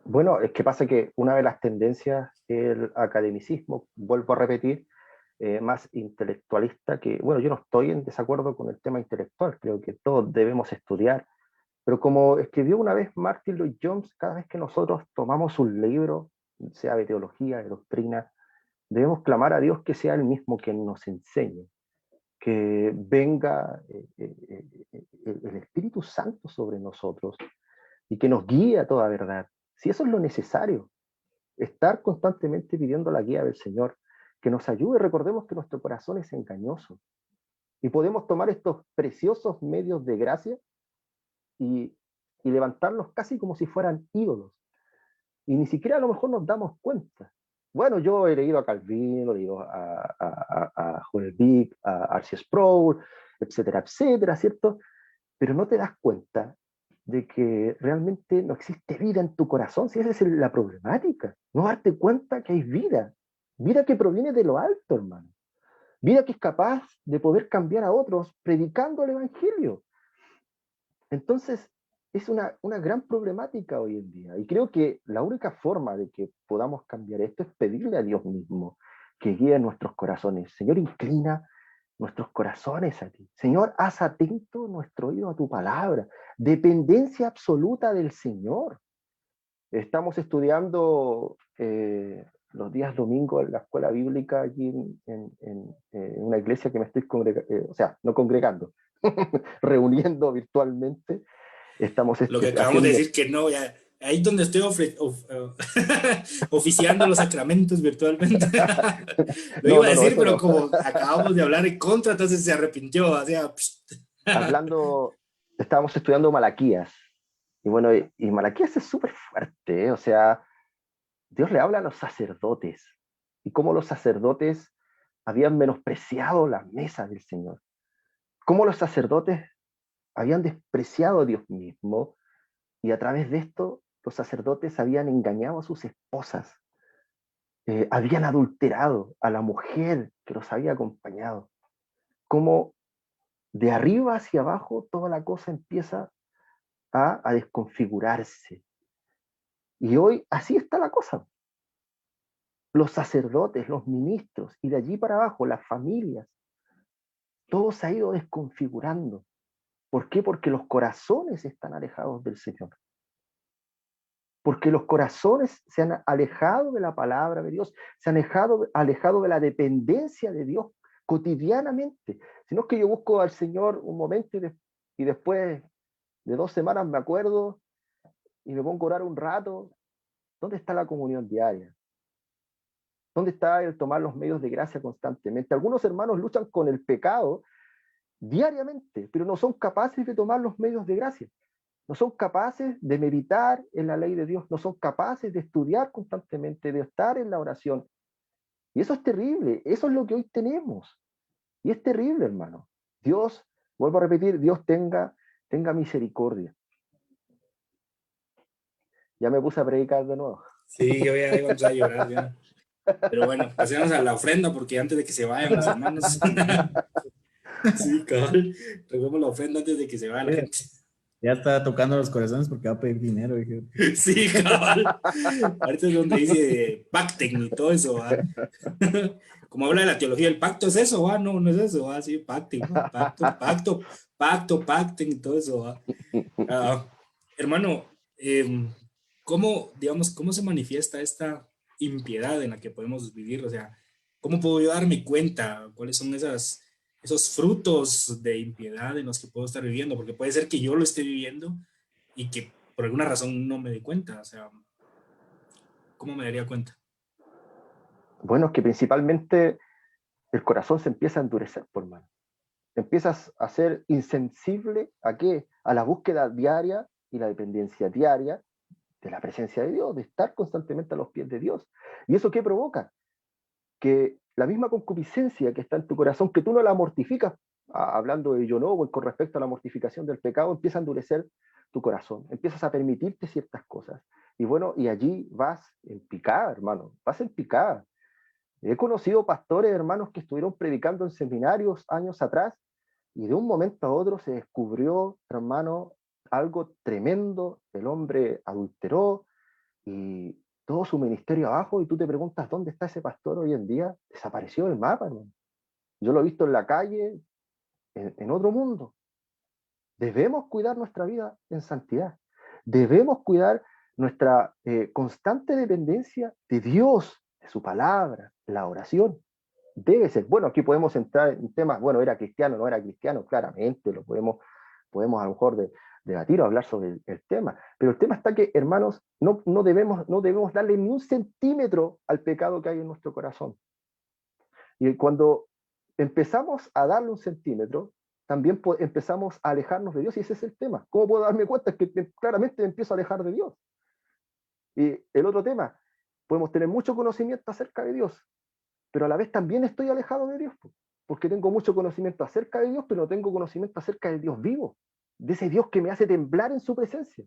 Bueno, es que pasa que una de las tendencias, el academicismo, vuelvo a repetir, más intelectualista, que, bueno, yo no estoy en desacuerdo con el tema intelectual, creo que todos debemos estudiar, pero como escribió una vez Martin Lloyd Jones, cada vez que nosotros tomamos un libro, sea de teología, de doctrina, debemos clamar a Dios que sea el mismo quien nos enseñe, que venga el Espíritu Santo sobre nosotros y que nos guíe a toda verdad. Si eso es lo necesario, estar constantemente pidiendo la guía del Señor, que nos ayude. Recordemos que nuestro corazón es engañoso y podemos tomar estos preciosos medios de gracia y levantarlos casi como si fueran ídolos. Y ni siquiera a lo mejor nos damos cuenta. Bueno, yo he leído a Calvino, he leído a Joel Vick, a R.C. Sproul, etcétera, etcétera, ¿cierto? Pero no te das cuenta de que realmente no existe vida en tu corazón, si esa es la problemática. No darte cuenta que hay vida, vida que proviene de lo alto, hermano. Vida que es capaz de poder cambiar a otros predicando el Evangelio. Entonces, es una gran problemática hoy en día. Y creo que la única forma de que podamos cambiar esto es pedirle a Dios mismo que guíe nuestros corazones. Señor, inclina nuestros corazones a ti. Señor, haz atento nuestro oído a tu palabra. Dependencia absoluta del Señor. Estamos estudiando los días domingos en la escuela bíblica aquí en una iglesia que me estoy congregando, o sea, no congregando, reuniendo virtualmente. Estamos Lo que acabamos de decir que no, ya, ahí donde estoy oficiando los sacramentos virtualmente. Lo no, iba a no, decir, eso pero no. como acabamos de hablar en contra, entonces se arrepintió. O sea, Hablando, estábamos estudiando Malaquías. Y bueno, y Malaquías es súper fuerte, ¿eh? O sea, Dios le habla a los sacerdotes y cómo los sacerdotes habían menospreciado la mesa del Señor. Cómo los sacerdotes habían despreciado a Dios mismo y a través de esto los sacerdotes habían engañado a sus esposas, habían adulterado a la mujer que los había acompañado. Cómo de arriba hacia abajo toda la cosa empieza a desconfigurarse. Y hoy así está la cosa. Los sacerdotes, los ministros y de allí para abajo las familias, todo se ha ido desconfigurando. ¿Por qué? Porque los corazones están alejados del Señor. Porque los corazones se han alejado de la palabra de Dios, se han alejado de la dependencia de Dios cotidianamente. Si no es que yo busco al Señor un momento y después de 2 semanas me acuerdo y me pongo a orar un rato. ¿Dónde está la comunión diaria? ¿Dónde está el tomar los medios de gracia constantemente? Algunos hermanos luchan con el pecado diariamente, pero no son capaces de tomar los medios de gracia. No son capaces de meditar en la ley de Dios, no son capaces de estudiar constantemente, de estar en la oración. Y eso es terrible, eso es lo que hoy tenemos. Y es terrible, hermano. Dios, vuelvo a repetir, Dios tenga misericordia. Ya me puse a predicar de nuevo. sí, yo ya iba a entrar a llorar ya. Pero bueno, pasemos a la ofrenda porque antes de que se vayan los hermanos. Sí, cabal. Reguemos la ofrenda antes de que se vaya la gente. Ya está tocando los corazones porque va a pedir dinero. Dije. Sí, cabal. Ahorita es donde dice pacten y todo eso, ¿va? Como habla de la teología, el pacto es eso, ¿va? No, no es eso, ¿va? Sí, pacten, ¿no? Pacten y todo eso, ¿va? Hermano, ¿cómo, digamos, cómo se manifiesta esta impiedad en la que podemos vivir? O sea, ¿cómo puedo yo darme cuenta? ¿Cuáles son esos frutos de impiedad en los que puedo estar viviendo? Porque puede ser que yo lo esté viviendo y que por alguna razón no me dé cuenta. O sea, ¿cómo me daría cuenta? Bueno, es que principalmente el corazón se empieza a endurecer, por mano. Empiezas a ser insensible ¿a qué? A la búsqueda diaria y la dependencia diaria de la presencia de Dios, de estar constantemente a los pies de Dios. ¿Y eso qué provoca? Que la misma concupiscencia que está en tu corazón, que tú no la mortificas, hablando de yo no, con respecto a la mortificación del pecado, empieza a endurecer tu corazón, empiezas a permitirte ciertas cosas. Y bueno, y allí vas en picada, hermano, vas en picada. He conocido pastores, hermanos, que estuvieron predicando en seminarios años atrás y de un momento a otro se descubrió, hermano, algo tremendo. El hombre adulteró y todo su ministerio abajo y tú te preguntas, ¿dónde está ese pastor hoy en día? Desapareció del mapa, hermano. Yo lo he visto en la calle, en otro mundo. Debemos cuidar nuestra vida en santidad. Debemos cuidar nuestra constante dependencia de Dios, de su palabra, la oración. Debe ser. Bueno, aquí podemos entrar en temas, bueno, era cristiano, no era cristiano, claramente, lo podemos a lo mejor debatir o hablar sobre el tema. Pero el tema está que, hermanos, no debemos darle ni un centímetro al pecado que hay en nuestro corazón. Y cuando empezamos a darle un centímetro, también empezamos a alejarnos de Dios, y ese es el tema. ¿Cómo puedo darme cuenta? Es que claramente me empiezo a alejar de Dios. Y el otro tema, podemos tener mucho conocimiento acerca de Dios, pero a la vez también estoy alejado de Dios, porque tengo mucho conocimiento acerca de Dios, pero no tengo conocimiento acerca del Dios vivo, de ese Dios que me hace temblar en su presencia,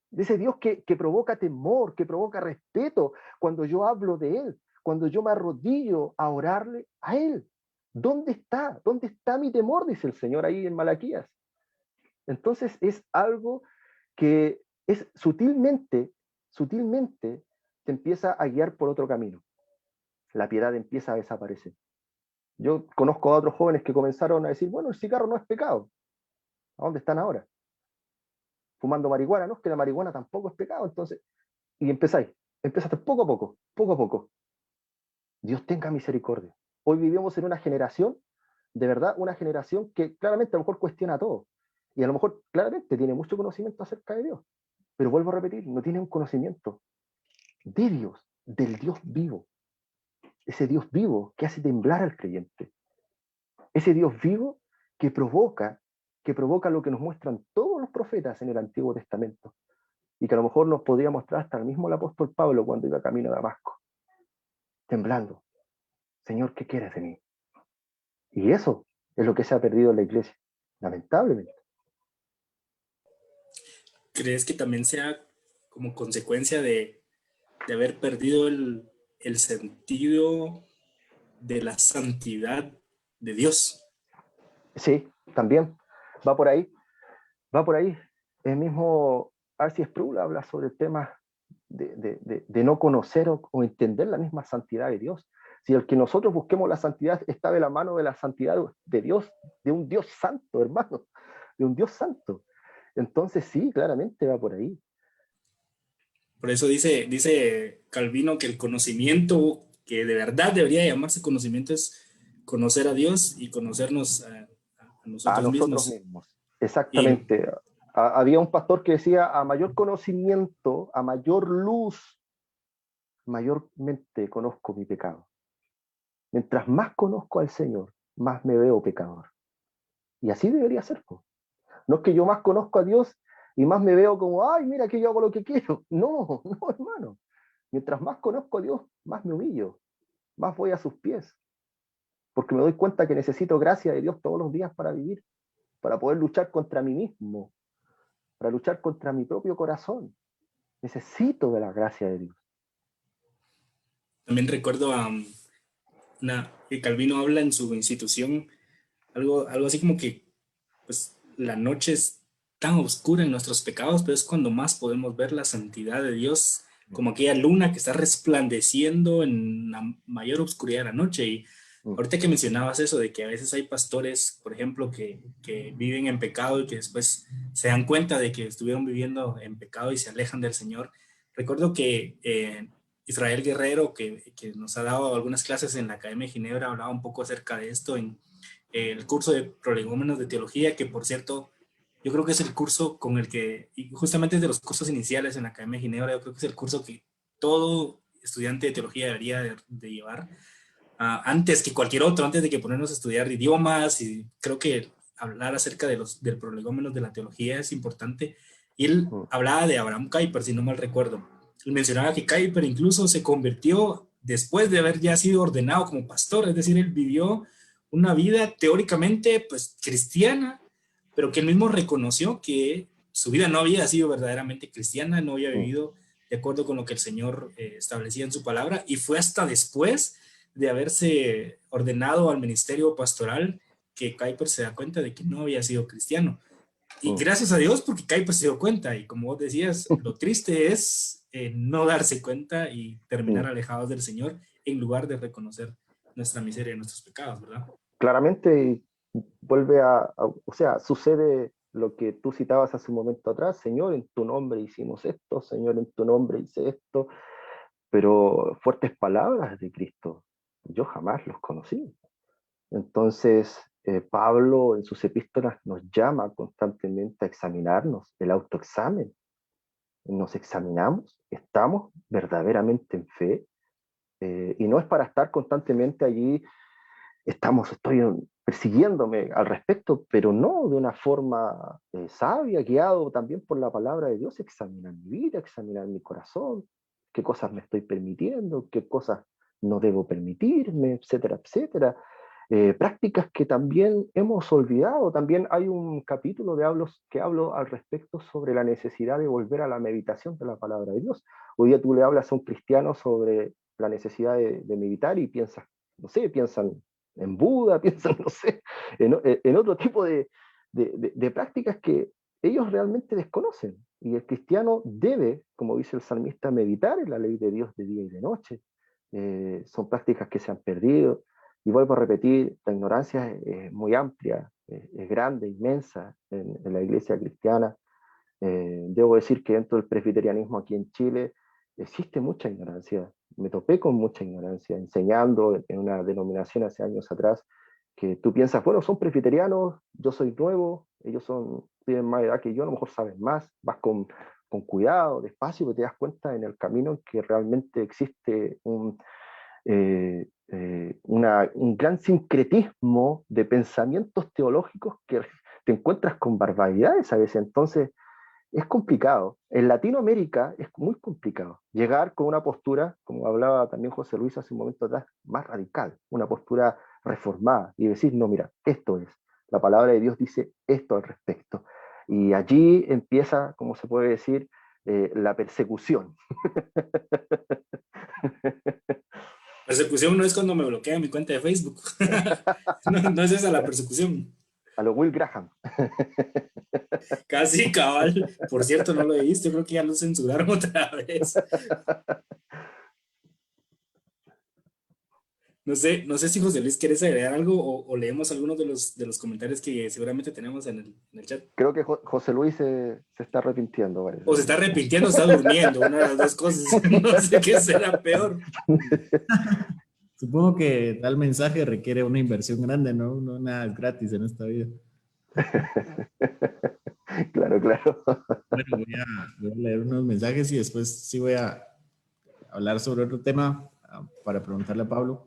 de ese Dios que provoca temor, que provoca respeto cuando yo hablo de Él, cuando yo me arrodillo a orarle a Él. ¿Dónde está? ¿Dónde está mi temor? Dice el Señor ahí en Malaquías. Entonces es algo que es sutilmente te empieza a guiar por otro camino. La piedad empieza a desaparecer. Yo conozco a otros jóvenes que comenzaron a decir, bueno, el cigarro no es pecado. ¿A dónde están ahora? Fumando marihuana, no, es que la marihuana tampoco es pecado, entonces, y empezaste poco a poco, poco a poco. Dios tenga misericordia. Hoy vivimos en una generación, de verdad, una generación que claramente a lo mejor cuestiona todo, y a lo mejor claramente tiene mucho conocimiento acerca de Dios, pero vuelvo a repetir, no tiene un conocimiento de Dios, del Dios vivo, ese Dios vivo que hace temblar al creyente, ese Dios vivo que provoca lo que nos muestran todos los profetas en el Antiguo Testamento, y que a lo mejor nos podía mostrar hasta el mismo el apóstol Pablo cuando iba camino a Damasco, temblando. Señor, ¿qué quieres de mí? Y eso es lo que se ha perdido en la iglesia, lamentablemente. ¿Crees que también sea como consecuencia de haber perdido el sentido de la santidad de Dios? Sí, también va por ahí, va por ahí. El mismo R.C. Sproul habla sobre el tema de no conocer o entender la misma santidad de Dios. Si el que nosotros busquemos la santidad está de la mano de la santidad de Dios, de un Dios santo, hermano, de un Dios santo. Entonces sí, claramente va por ahí. Por eso dice Calvino que el conocimiento que de verdad debería llamarse conocimiento es conocer a Dios y conocernos a A nosotros nosotros mismos. mismos. Y Exactamente. Había un pastor que decía, a mayor conocimiento, a mayor luz, mayormente conozco mi pecado. Mientras más conozco al Señor, más me veo pecador. Y así debería ser. No es que yo más conozco a Dios y más me veo como, ay, mira que yo hago lo que quiero. No, no, hermano. Mientras más conozco a Dios, más me humillo, más voy a sus pies, porque me doy cuenta que necesito gracia de Dios todos los días para vivir, para poder luchar contra mí mismo, para luchar contra mi propio corazón. Necesito de la gracia de Dios. también recuerdo que Calvino habla en su institución algo así como que pues, la noche es tan oscura en nuestros pecados, pero es cuando más podemos ver la santidad de Dios, como aquella luna que está resplandeciendo en la mayor oscuridad de la noche. Y Mm, ahorita que mencionabas eso de que a veces hay pastores, por ejemplo, que viven en pecado y que después se dan cuenta de que estuvieron viviendo en pecado y se alejan del Señor. Recuerdo que Israel Guerrero, que nos ha dado algunas clases en la Academia de Ginebra, hablaba un poco acerca de esto en el curso de prolegómenos de teología, que por cierto, yo creo que es el curso con el que, y justamente es de los cursos iniciales en la Academia de Ginebra, yo creo que es el curso que todo estudiante de teología debería de llevar, antes que cualquier otro, antes de que ponernos a estudiar idiomas, y creo que hablar acerca del prolegómenos de la teología es importante. Y él mm, hablaba de Abraham Kuyper, si no mal recuerdo. Él mencionaba que Kuyper incluso se convirtió después de haber ya sido ordenado como pastor, es decir, él vivió una vida teóricamente pues cristiana, pero que él mismo reconoció que su vida no había sido verdaderamente cristiana, no había mm, vivido de acuerdo con lo que el Señor establecía en su palabra, y fue hasta después de haberse ordenado al ministerio pastoral que Kuyper se da cuenta de que no había sido cristiano. Y mm. gracias a Dios porque Kuyper se dio cuenta, y como vos decías, lo triste es no darse cuenta y terminar Mm. alejados del Señor en lugar de reconocer nuestra miseria y nuestros pecados, ¿verdad? Claramente vuelve o sea, sucede lo que tú citabas hace un momento atrás, Señor, en tu nombre hicimos esto, Señor, en tu nombre hice esto, pero fuertes palabras de Cristo, yo jamás los conocí. Entonces, Pablo en sus epístolas nos llama constantemente a examinarnos, el autoexamen. Nos examinamos, estamos verdaderamente en fe, y no es para estar constantemente allí estoy persiguiéndome al respecto, pero no de una forma sabia, guiado también por la palabra de Dios, examinar mi vida, examinar mi corazón, qué cosas me estoy permitiendo, qué cosas no debo permitirme, etcétera, etcétera. Prácticas que también hemos olvidado. También hay un capítulo que hablo al respecto sobre la necesidad de volver a la meditación de la palabra de Dios. Hoy día tú le hablas a un cristiano sobre la necesidad de meditar y piensas, no sé, piensan en Buda, piensan, no sé, en otro tipo de prácticas que ellos realmente desconocen. Y el cristiano debe, como dice el salmista, meditar en la ley de Dios de día y de noche. Son prácticas que se han perdido. Y vuelvo a repetir, la ignorancia es muy amplia, es grande, inmensa en la iglesia cristiana. Debo decir que dentro del presbiterianismo aquí en Chile existe mucha ignorancia. Me topé con mucha ignorancia enseñando en una denominación hace años atrás que tú piensas, bueno, son presbiterianos, yo soy nuevo, tienen más edad que yo, a lo mejor saben más, vas con cuidado, despacio, pero te das cuenta en el camino que realmente existe un gran sincretismo de pensamientos teológicos que te encuentras con barbaridades a veces. Entonces, es complicado. En Latinoamérica es muy complicado llegar con una postura, como hablaba también José Luis hace un momento atrás, más radical, una postura reformada y decir, no, mira, esto es, la palabra de Dios dice esto al respecto. Y allí empieza, como se puede decir, la persecución. Persecución no es cuando me bloquean mi cuenta de Facebook. No es esa la persecución. A lo Will Graham. Casi cabal. Por cierto, no lo he visto. Yo creo que ya lo censuraron otra vez. No sé si José Luis quieres agregar algo o leemos algunos de los comentarios que seguramente tenemos en el chat. Creo que José Luis se está arrepintiendo, parece. O se está arrepintiendo o está durmiendo, una de las dos cosas. No sé qué será peor. Supongo que tal mensaje requiere una inversión grande, ¿no? No nada es gratis en esta vida. Claro, claro. Bueno, voy a leer unos mensajes y después sí voy a hablar sobre otro tema para preguntarle a Pablo.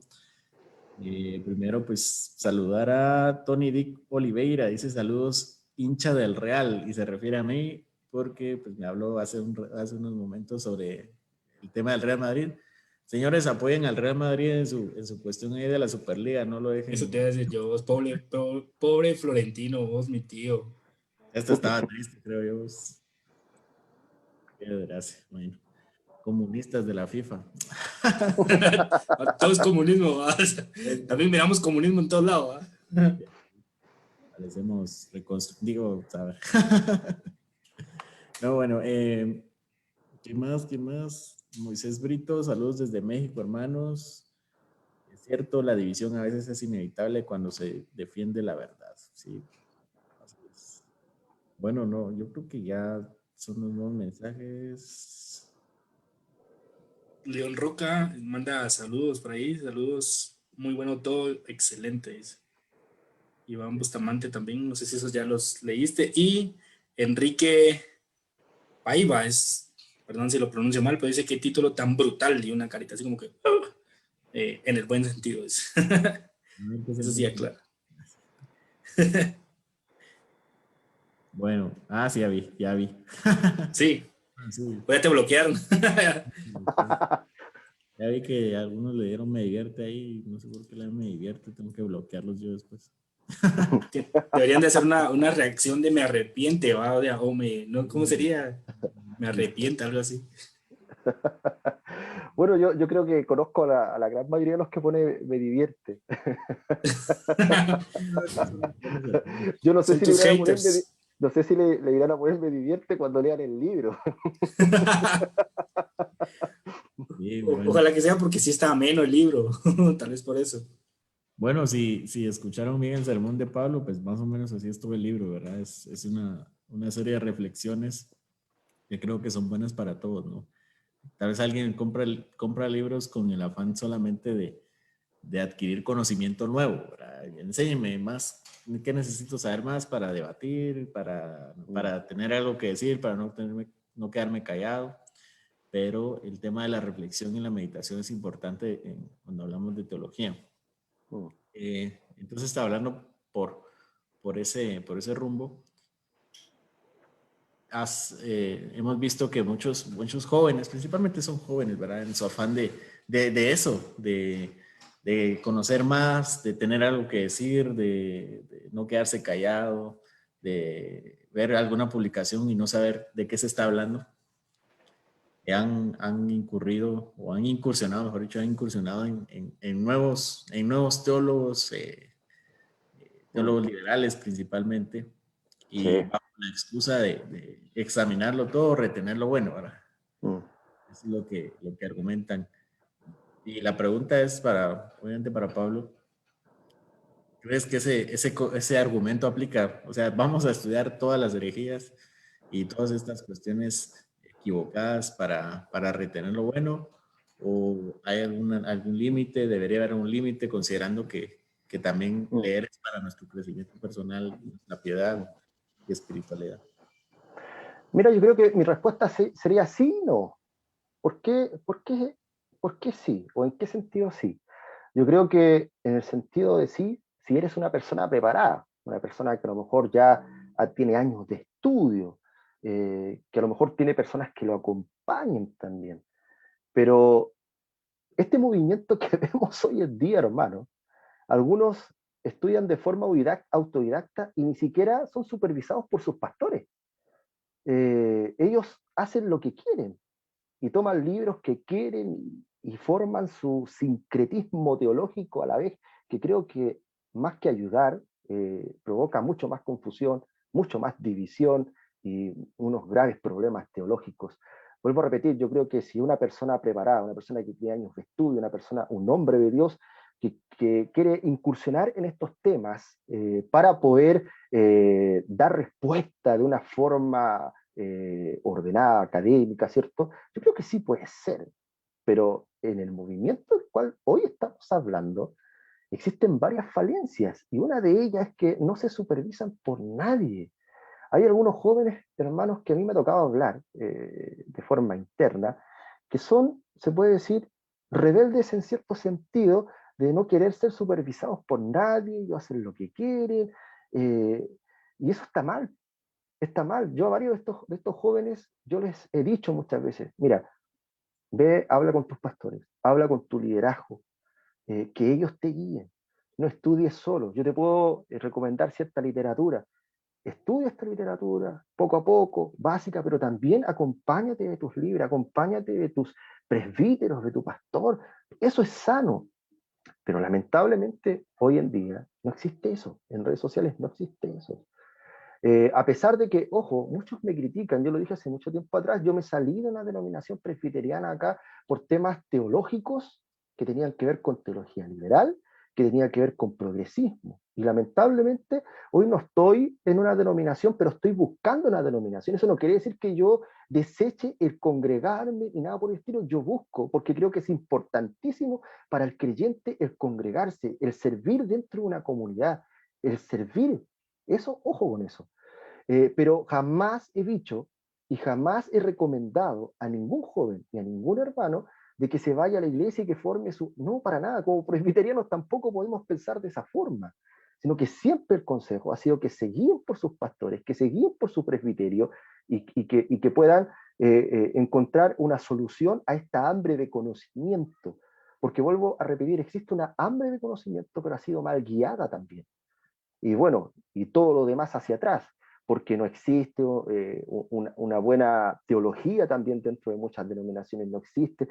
Primero, pues saludar a Tony Dick Oliveira. Dice saludos, hincha del Real, y se refiere a mí porque pues, me habló hace unos momentos sobre el tema del Real Madrid. Señores, apoyen al Real Madrid en su cuestión ahí de la Superliga, no lo dejen. Eso te iba a decir yo, vos, pobre Florentino, vos, mi tío. Esto estaba triste, creo yo. Qué desgracia, bueno. Comunistas de la FIFA. Todo es comunismo, ¿va? También miramos comunismo en todos lados, ¿va? Parecemos reconstructivo, ¿sabes? No, bueno, ¿qué más? ¿Qué más? Moisés Brito, saludos desde México, hermanos. Es cierto, la división a veces es inevitable cuando se defiende la verdad. Sí, así es. Bueno, no, yo creo que ya son los nuevos mensajes. León Roca manda saludos por ahí, saludos, muy bueno todo, excelente, dice. Iván Bustamante también, no sé si esos ya los leíste. Y Enrique Paiva, perdón si lo pronuncio mal, pero dice qué título tan brutal y una carita así como que, en el buen sentido. Eso sí, aclara. Bueno, sí, ya vi. Sí, Sí, pues ya te bloquearon. ya vi que algunos le dieron me divierte ahí, no sé por qué le dan me divierte, tengo que bloquearlos yo después. Deberían de hacer una reacción de me arrepiente, ¿va? No, ¿cómo sería? Me arrepiente, algo así. Bueno, yo creo que conozco a la gran mayoría de los que pone me divierte. Yo no sé Son si le tus irán a poner haters. no sé si le irán a poner me divierte cuando lean el libro. Sí, bueno. Ojalá que sea porque sí está ameno el libro, tal vez por eso. Bueno, si escucharon bien el sermón de Pablo, pues más o menos así estuvo el libro, ¿verdad? Es una serie de reflexiones que creo que son buenas para todos, ¿no? Tal vez alguien compra libros con el afán solamente de adquirir conocimiento nuevo, ¿verdad? Enséñeme más, ¿qué necesito saber más para debatir, para tener algo que decir, para no quedarme callado? Pero el tema de la reflexión y la meditación es importante cuando hablamos de teología. Entonces estaba hablando por ese rumbo. Hemos visto que muchos jóvenes, principalmente son jóvenes, ¿verdad? En su afán de eso, de conocer más, de tener algo que decir, de no quedarse callado, de ver alguna publicación y no saber de qué se está hablando. Han incurrido, o han incursionado, mejor dicho, han incursionado en nuevos teólogos, teólogos liberales principalmente, y Sí. bajo la excusa de examinarlo todo, retener lo bueno, ¿verdad? Mm. Eso es lo que argumentan. Y la pregunta es obviamente para Pablo, ¿crees que ese argumento aplica? O sea, vamos a estudiar todas las herejías y todas estas cuestiones equivocadas para retener lo bueno, o hay algún límite, debería haber un límite considerando que también leer es para nuestro crecimiento personal, la piedad y espiritualidad. Mira, yo creo que mi respuesta sería sí y no. ¿Por qué sí? ¿O en qué sentido sí? Yo creo que en el sentido de sí, si eres una persona preparada, una persona que a lo mejor ya tiene años de estudio, que a lo mejor tiene personas que lo acompañen también. Pero este movimiento que vemos hoy en día, hermano, algunos estudian de forma autodidacta y ni siquiera son supervisados por sus pastores. Ellos hacen lo que quieren y toman libros que quieren y forman su sincretismo teológico a la vez, que creo que más que ayudar, provoca mucho más confusión, mucho más división y unos graves problemas teológicos. Vuelvo a repetir, yo creo que si una persona preparada, una persona que tiene años de estudio, un hombre de Dios, que quiere incursionar en estos temas para poder dar respuesta de una forma ordenada, académica, ¿cierto? Yo creo que sí puede ser, pero en el movimiento del cual hoy estamos hablando, existen varias falencias y una de ellas es que no se supervisan por nadie. Hay algunos jóvenes hermanos que a mí me ha tocado hablar de forma interna, que son, se puede decir, rebeldes en cierto sentido, de no querer ser supervisados por nadie, y hacen lo que quieren, eh, y eso está mal, está mal. Yo a varios de estos jóvenes, yo les he dicho muchas veces, mira, ve, habla con tus pastores, habla con tu liderazgo, que ellos te guíen, no estudies solo. Yo te puedo recomendar cierta literatura, estudia esta literatura poco a poco, básica, pero también acompáñate de tus libros, acompáñate de tus presbíteros, de tu pastor. Eso es sano, pero lamentablemente hoy en día no existe eso. En redes sociales no existe eso. A pesar de que, ojo, muchos me critican, yo lo dije hace mucho tiempo atrás, yo me salí de una denominación presbiteriana acá por temas teológicos que tenían que ver con teología liberal, que tenía que ver con progresismo. Y lamentablemente hoy no estoy en una denominación, pero estoy buscando una denominación. Eso no quiere decir que yo deseche el congregarme y nada por el estilo. Yo busco, porque creo que es importantísimo para el creyente el congregarse, el servir dentro de una comunidad, el servir. Eso, ojo con eso. Pero jamás he dicho y jamás he recomendado a ningún joven ni a ningún hermano de que se vaya a la iglesia y que forme su... No, para nada. Como presbiterianos tampoco podemos pensar de esa forma, sino que siempre el consejo ha sido que se guíen por sus pastores, que se guíen por su presbiterio y que puedan encontrar una solución a esta hambre de conocimiento. Porque vuelvo a repetir, existe una hambre de conocimiento, pero ha sido mal guiada también. Y bueno, y todo lo demás hacia atrás, porque no existe una buena teología también dentro de muchas denominaciones, no existe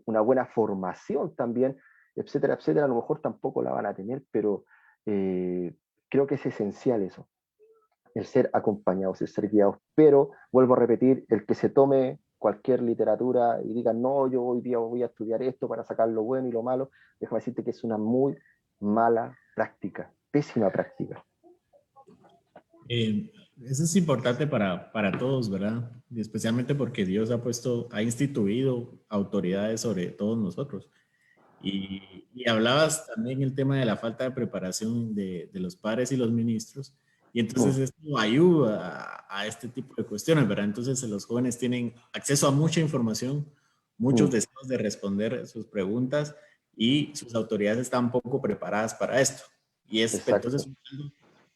una buena formación también, etcétera, etcétera. A lo mejor tampoco la van a tener, pero creo que es esencial eso, el ser acompañados, el ser guiados. Pero, vuelvo a repetir, el que se tome cualquier literatura y diga, no, yo hoy día voy a estudiar esto para sacar lo bueno y lo malo, déjame decirte que es una muy mala práctica, pésima práctica. Eso es importante para todos, ¿verdad? Y especialmente porque Dios ha instituido autoridades sobre todos nosotros. Y hablabas también el tema de la falta de preparación de los padres y los ministros, y entonces esto ayuda a este tipo de cuestiones, ¿verdad? Entonces los jóvenes tienen acceso a mucha información, muchos deseos de responder sus preguntas, y sus autoridades están poco preparadas para esto. Y es Exacto. entonces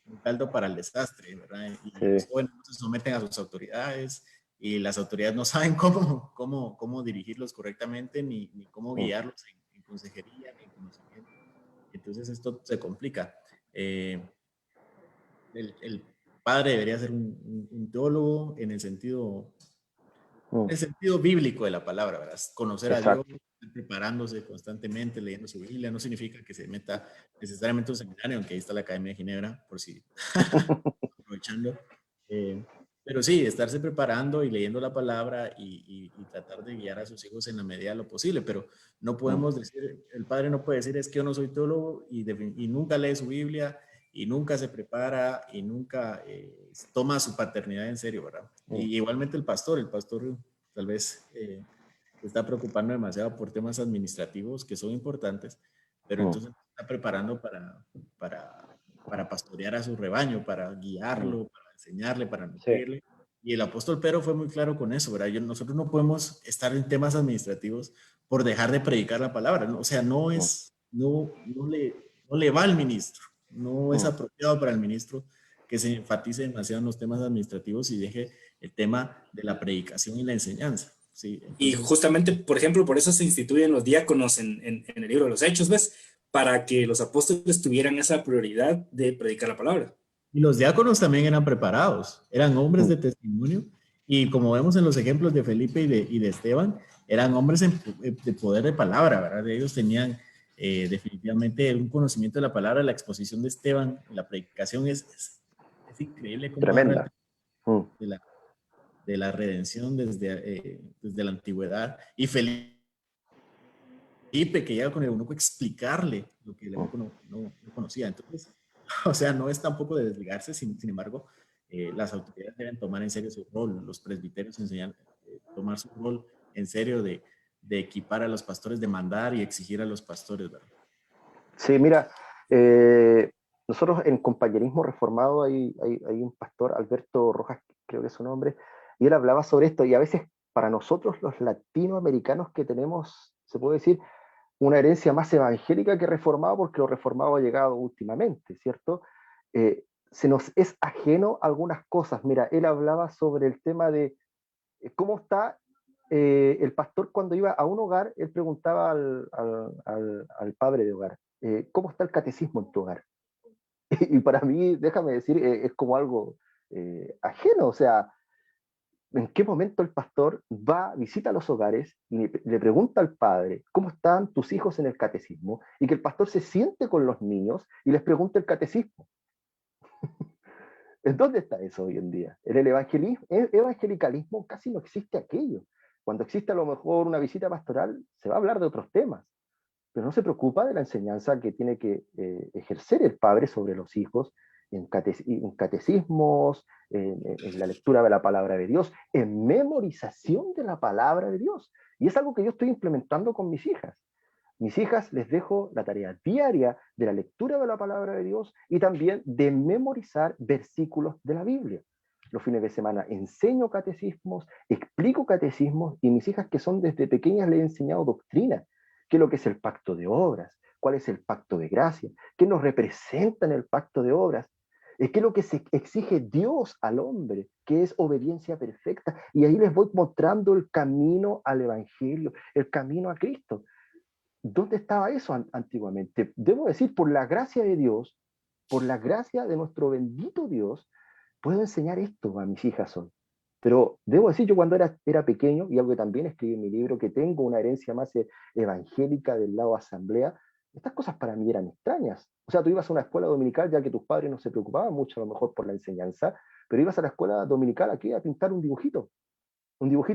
un caldo para el desastre, ¿verdad? Y los Sí. jóvenes no se someten a sus autoridades y las autoridades no saben cómo dirigirlos correctamente ni cómo Mm, guiarlos en consejería ni en conocimiento. Entonces esto se complica. Eh, el padre debería ser un teólogo mm, en el sentido bíblico de la palabra, ¿verdad? Conocer a Dios, exacto. preparándose constantemente, leyendo su Biblia, no significa que se meta necesariamente a un seminario, aunque ahí está la Academia de Ginebra, por si aprovechando. Eh, pero sí, estarse preparando y leyendo la palabra y tratar de guiar a sus hijos en la medida de lo posible, pero no Mm, podemos decir, el padre no puede decir es que yo no soy teólogo y nunca lee su Biblia y nunca se prepara y nunca toma su paternidad en serio, ¿verdad? mm, Y igualmente el pastor tal vez se está preocupando demasiado por temas administrativos que son importantes, pero mm, entonces está preparando para, para pastorear a su rebaño, para mm. guiarlo, para enseñarle, para Sí. nutrirle. Y el apóstol Pedro fue muy claro con eso, ¿verdad? Nosotros no podemos estar en temas administrativos por dejar de predicar la palabra, ¿no? O sea, Mm, no le va al ministro, no es mm. apropiado para el ministro que se enfatice demasiado en los temas administrativos y deje el tema de la predicación y la enseñanza, ¿sí? Y Entonces, justamente, por ejemplo, por eso se instituyen los diáconos en el libro de los Hechos, ¿ves? Para que los apóstoles tuvieran esa prioridad de predicar la palabra. y los diáconos también eran preparados, eran hombres Mm. de testimonio y como vemos en los ejemplos de Felipe y de Esteban, eran hombres de poder de palabra, ¿verdad? Ellos tenían definitivamente un conocimiento de la palabra, la exposición de Esteban, la predicación es increíble cómo narra el Tremenda. tema Mm, de de la redención desde la antigüedad y Felipe que llega con el eunuco a explicarle lo que el mm. eunuco no conocía. Entonces, o sea, no es tampoco de desligarse, sin embargo, las autoridades deben tomar en serio su rol, los presbiterios enseñan, tomar su rol en serio de equipar a los pastores, de mandar y exigir a los pastores, ¿verdad? Sí, mira, eh, nosotros en Compañerismo Reformado hay un pastor, Alberto Rojas, creo que es su nombre, y él hablaba sobre esto, y a veces para nosotros los latinoamericanos que tenemos, se puede decir, una herencia más evangélica que reformado, porque lo reformado ha llegado últimamente, ¿cierto? Se nos es ajeno algunas cosas. Mira, él hablaba sobre el tema de cómo está el pastor cuando iba a un hogar, él preguntaba al padre de hogar, ¿cómo está el catecismo en tu hogar? Y para mí, déjame decir, es como algo ajeno, o sea, ¿en qué momento el pastor va, visita los hogares y le pregunta al padre, ¿cómo están tus hijos en el catecismo? Y que el pastor se siente con los niños y les pregunta el catecismo. ¿En dónde está eso hoy en día? En el evangelicalismo casi no existe aquello. Cuando existe a lo mejor una visita pastoral, se va a hablar de otros temas, pero no se preocupa de la enseñanza que tiene que ejercer el padre sobre los hijos en catecismos, en la lectura de la palabra de Dios, en memorización de la palabra de Dios. Y es algo que yo estoy implementando con mis hijas. Mis hijas les dejo la tarea diaria de la lectura de la palabra de Dios y también de memorizar versículos de la Biblia. Los fines de semana enseño catecismos, explico catecismos y mis hijas que son desde pequeñas les he enseñado doctrina, qué es lo que es el pacto de obras, cuál es el pacto de gracia, qué nos representa en el pacto de obras, qué es lo que se exige Dios al hombre, que es obediencia perfecta. Y ahí les voy mostrando el camino al Evangelio, el camino a Cristo. ¿Dónde estaba eso antiguamente? Debo decir, por la gracia de Dios, por la gracia de nuestro bendito Dios, puedo enseñar esto a mis hijas hoy. Pero debo decir, yo cuando era pequeño, y algo que también escribí en mi libro, que tengo una herencia más evangélica del lado asamblea, estas cosas para mí eran extrañas. O sea, tú ibas a una escuela dominical ya que tus padres no se preocupaban mucho a lo mejor por la enseñanza, pero ibas a la escuela dominical aquí a pintar un dibujito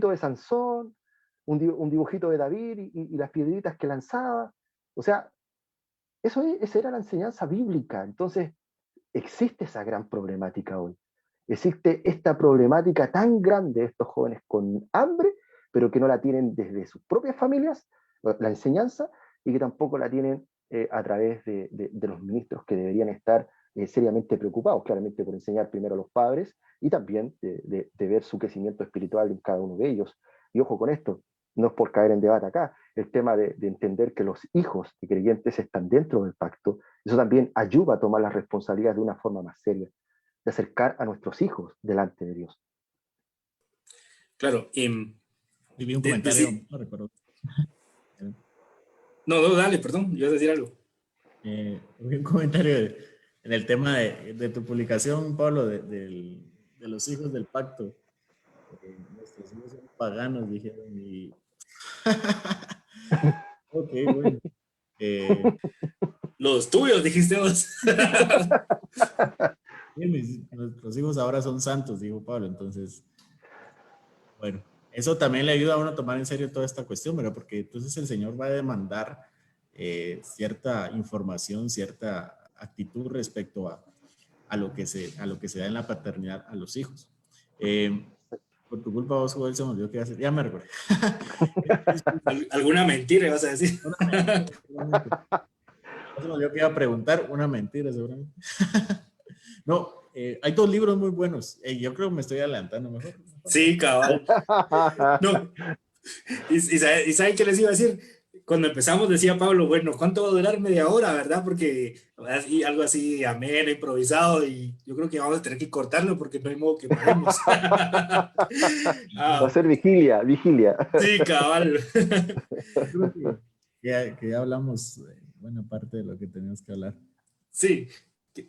de Sansón, un dibujito de David y las piedritas que lanzaba. O sea, esa era la enseñanza bíblica. Entonces, existe esa gran problemática hoy. Existe esta problemática tan grande de estos jóvenes con hambre, pero que no la tienen desde sus propias familias, la enseñanza, y que tampoco la tienen a través de los ministros que deberían estar seriamente preocupados, claramente por enseñar primero a los padres y también de ver su crecimiento espiritual en cada uno de ellos. Y ojo con esto, no es por caer en debate acá, el tema de entender que los hijos de creyentes están dentro del pacto, eso también ayuda a tomar las responsabilidades de una forma más seria, de acercar a nuestros hijos delante de Dios. Claro, Vi un comentario, no recuerdo. no, dale, perdón, yo iba a decir algo. Vi un comentario en el tema de tu publicación, Pablo, de los hijos del pacto. Nuestros hijos son paganos, dijeron, y... Ok, bueno. Los tuyos, dijiste vos. Nuestros hijos ahora son santos, dijo Pablo, entonces, bueno, eso también le ayuda a uno a tomar en serio toda esta cuestión, ¿verdad? Porque entonces el Señor va a demandar cierta información, cierta actitud respecto a lo que se da en la paternidad a los hijos. Por tu culpa, vos, Joel, se me olvidó qué hacer. Ya me recuerdo. ¿Alguna mentira vas a decir? Una mentira, seguramente. No se me olvidó que iba a preguntar, una mentira, seguramente. No, hay dos libros muy buenos. Yo creo que me estoy adelantando mejor. Sí, cabal. No. ¿Y saben qué les iba a decir? Cuando empezamos decía Pablo, bueno, ¿cuánto va a durar? Media hora, ¿verdad? Porque algo así ameno, improvisado, y yo creo que vamos a tener que cortarlo porque no hay modo que paremos. Va a ser vigilia. Sí, cabal. Que ya hablamos buena parte de lo que teníamos que hablar. Sí,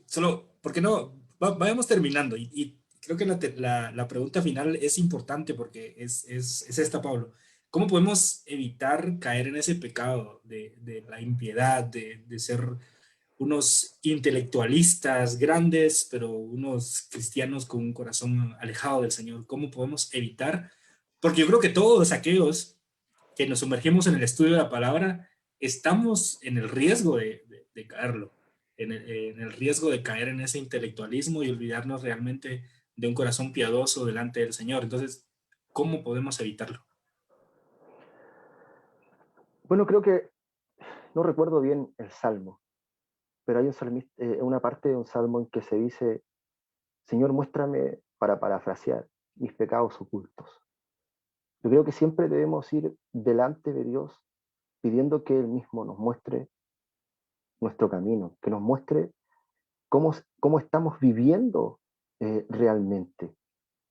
solo, ¿por qué no? Vayamos terminando, y creo que la pregunta final es importante porque es esta, Pablo. ¿Cómo podemos evitar caer en ese pecado de la impiedad, de ser unos intelectualistas grandes, pero unos cristianos con un corazón alejado del Señor? ¿Cómo podemos evitar? Porque yo creo que todos aquellos que nos sumergimos en el estudio de la palabra, estamos en el riesgo de caerlo, en el riesgo de caer en ese intelectualismo y olvidarnos realmente de un corazón piadoso delante del Señor. Entonces, ¿cómo podemos evitarlo? Bueno, creo que no recuerdo bien el salmo, pero hay una parte de un salmo en que se dice, Señor, muéstrame, para parafrasear, mis pecados ocultos. Yo creo que siempre debemos ir delante de Dios pidiendo que Él mismo nos muestre nuestro camino, que nos muestre cómo estamos viviendo realmente.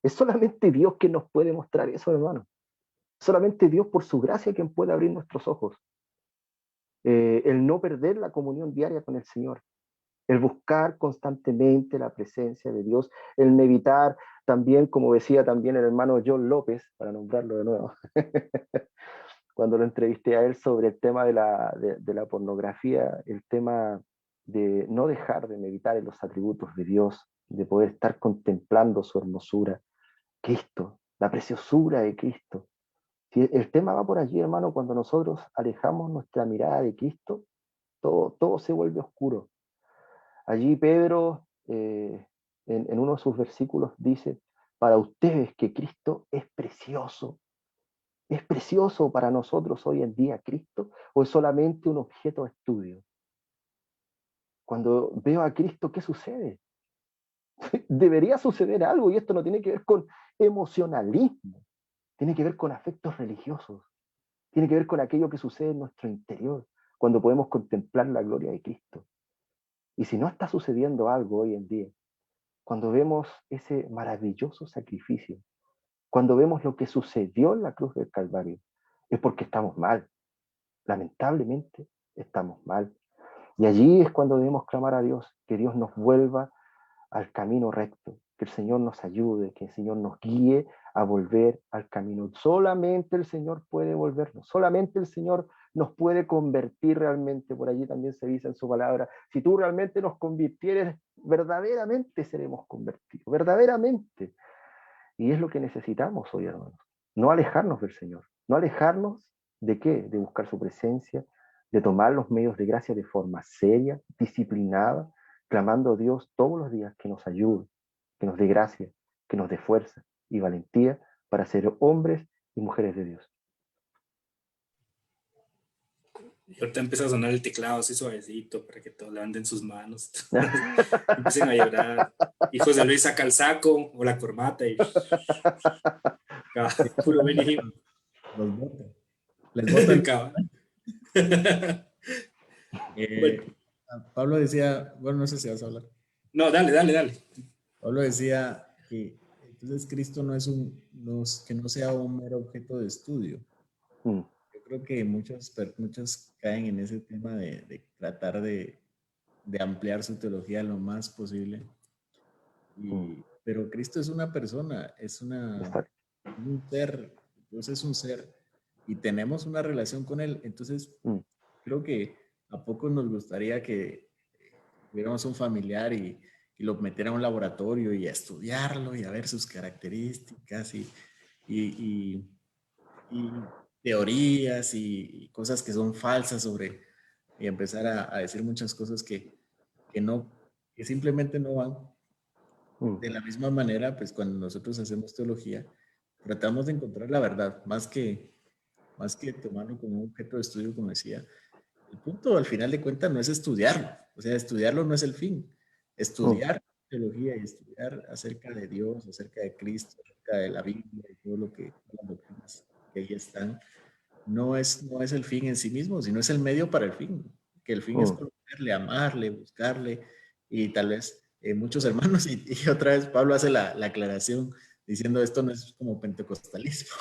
Es solamente Dios quien nos puede mostrar eso, hermano. Solamente Dios, por su gracia, quien puede abrir nuestros ojos. El no perder la comunión diaria con el Señor. El buscar constantemente la presencia de Dios. El meditar también, como decía también el hermano John López, para nombrarlo de nuevo, cuando lo entrevisté a él sobre el tema de la pornografía, el tema de no dejar de meditar en los atributos de Dios, de poder estar contemplando su hermosura, Cristo, la preciosura de Cristo. Si el tema va por allí, hermano, cuando nosotros alejamos nuestra mirada de Cristo, todo se vuelve oscuro. Allí Pedro, en uno de sus versículos, dice, para ustedes que Cristo es precioso. ¿Es precioso para nosotros hoy en día Cristo o es solamente un objeto de estudio? Cuando veo a Cristo, ¿qué sucede? Debería suceder algo, y esto no tiene que ver con emocionalismo, tiene que ver con afectos religiosos, tiene que ver con aquello que sucede en nuestro interior, cuando podemos contemplar la gloria de Cristo. Y si no está sucediendo algo hoy en día, cuando vemos ese maravilloso sacrificio, cuando vemos lo que sucedió en la cruz del Calvario, es porque estamos mal. Lamentablemente estamos mal. Y allí es cuando debemos clamar a Dios, que Dios nos vuelva al camino recto, que el Señor nos ayude, que el Señor nos guíe a volver al camino. Solamente el Señor puede volvernos, solamente el Señor nos puede convertir realmente. Por allí también se dice en su palabra, si tú realmente nos convirtieres, verdaderamente seremos convertidos, verdaderamente. Y es lo que necesitamos hoy, hermanos. No alejarnos del Señor, no alejarnos de qué, de buscar su presencia, de tomar los medios de gracia de forma seria, disciplinada, clamando a Dios todos los días que nos ayude, que nos dé gracia, que nos dé fuerza y valentía para ser hombres y mujeres de Dios. Y ahorita empieza a sonar el teclado así suavecito para que todos levanten sus manos. Empiecen a llorar. Y José Luis saca el saco o la corbata y puro Benny. Los botes. Les botan. Cabal. Eh, Bueno, Pablo decía, bueno, no sé si vas a hablar. no, dale, dale, dale. Pablo decía que entonces Cristo no es que no sea un mero objeto de estudio. Mm, Yo creo que muchos caen en ese tema de tratar de ampliar su teología lo más posible. mm, Pero Cristo es una persona, exacto. un ser, Dios es un ser y tenemos una relación con Él. Entonces, Mm, creo que a poco nos gustaría que tuviéramos un familiar y lo metiera a un laboratorio y a estudiarlo y a ver sus características y, y teorías y cosas que son falsas sobre, y empezar a decir muchas cosas que no, que simplemente no van. mm, De la misma manera, pues cuando nosotros hacemos teología, tratamos de encontrar la verdad, más que tomarlo como un objeto de estudio, como decía. El punto, al final de cuentas, no es estudiarlo. O sea, estudiarlo no es el fin. mm, Estudiar teología y estudiar acerca de Dios, acerca de Cristo, acerca de la Biblia y todo lo que, todas las doctrinas que ahí están, no es el fin en sí mismo, sino es el medio para el fin. Que el fin es mm, conocerle, amarle, buscarle y tal vez muchos hermanos, y otra vez Pablo hace la aclaración diciendo esto no es como pentecostalismo,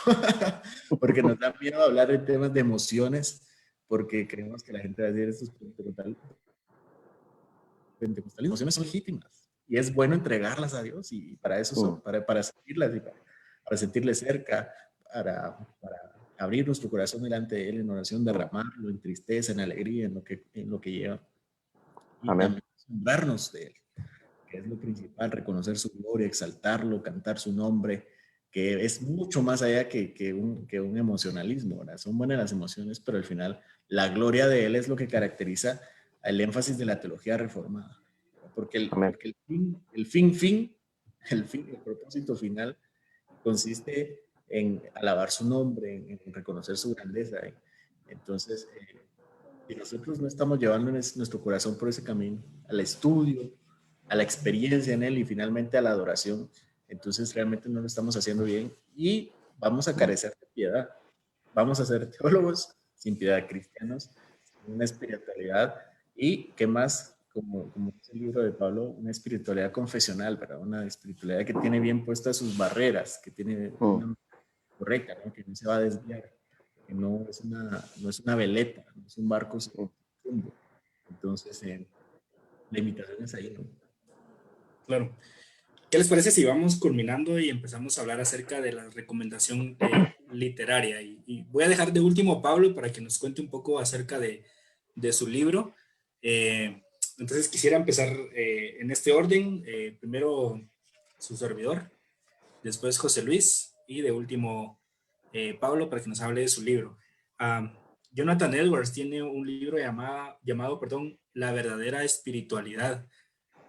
porque nos da miedo hablar de temas de emociones, porque creemos que la gente va a decir esto es pentecostalismo. Emociones son legítimas y es bueno entregarlas a Dios y para eso mm, son, para sentirlas y para sentirle cerca, para abrir nuestro corazón delante de Él en oración, mm. derramarlo en tristeza, en alegría, en lo que lleva y Amén. también asombrarnos de Él, que es lo principal, reconocer su gloria, exaltarlo, cantar su nombre, que es mucho más allá que un emocionalismo, ¿verdad? Son buenas las emociones, pero al final la gloria de Él es lo que caracteriza el énfasis de la teología reformada, Amén. porque el propósito final consiste en alabar su nombre, en reconocer su grandeza. Entonces, si nosotros no estamos llevando nuestro corazón por ese camino, al estudio, a la experiencia en él y finalmente a la adoración, entonces realmente no lo estamos haciendo bien y vamos a Mm, carecer de piedad. Vamos a ser teólogos sin piedad, cristianos, sin una espiritualidad y qué más, como dice el libro de Pablo, una espiritualidad confesional, ¿verdad? Una espiritualidad que tiene bien puestas sus barreras, que tiene mm, una correcta, ¿no? Que no se va a desviar, que no es una veleta, no es un barco sin mm. rumbo. Entonces, la invitación es ahí, ¿no? Claro. ¿Qué les parece si vamos culminando y empezamos a hablar acerca de la recomendación literaria? Y voy a dejar de último a Pablo para que nos cuente un poco acerca de su libro. Entonces quisiera empezar en este orden. Primero su servidor, después José Luis y de último Pablo para que nos hable de su libro. Um, Jonathan Edwards tiene un libro llamado La verdadera espiritualidad.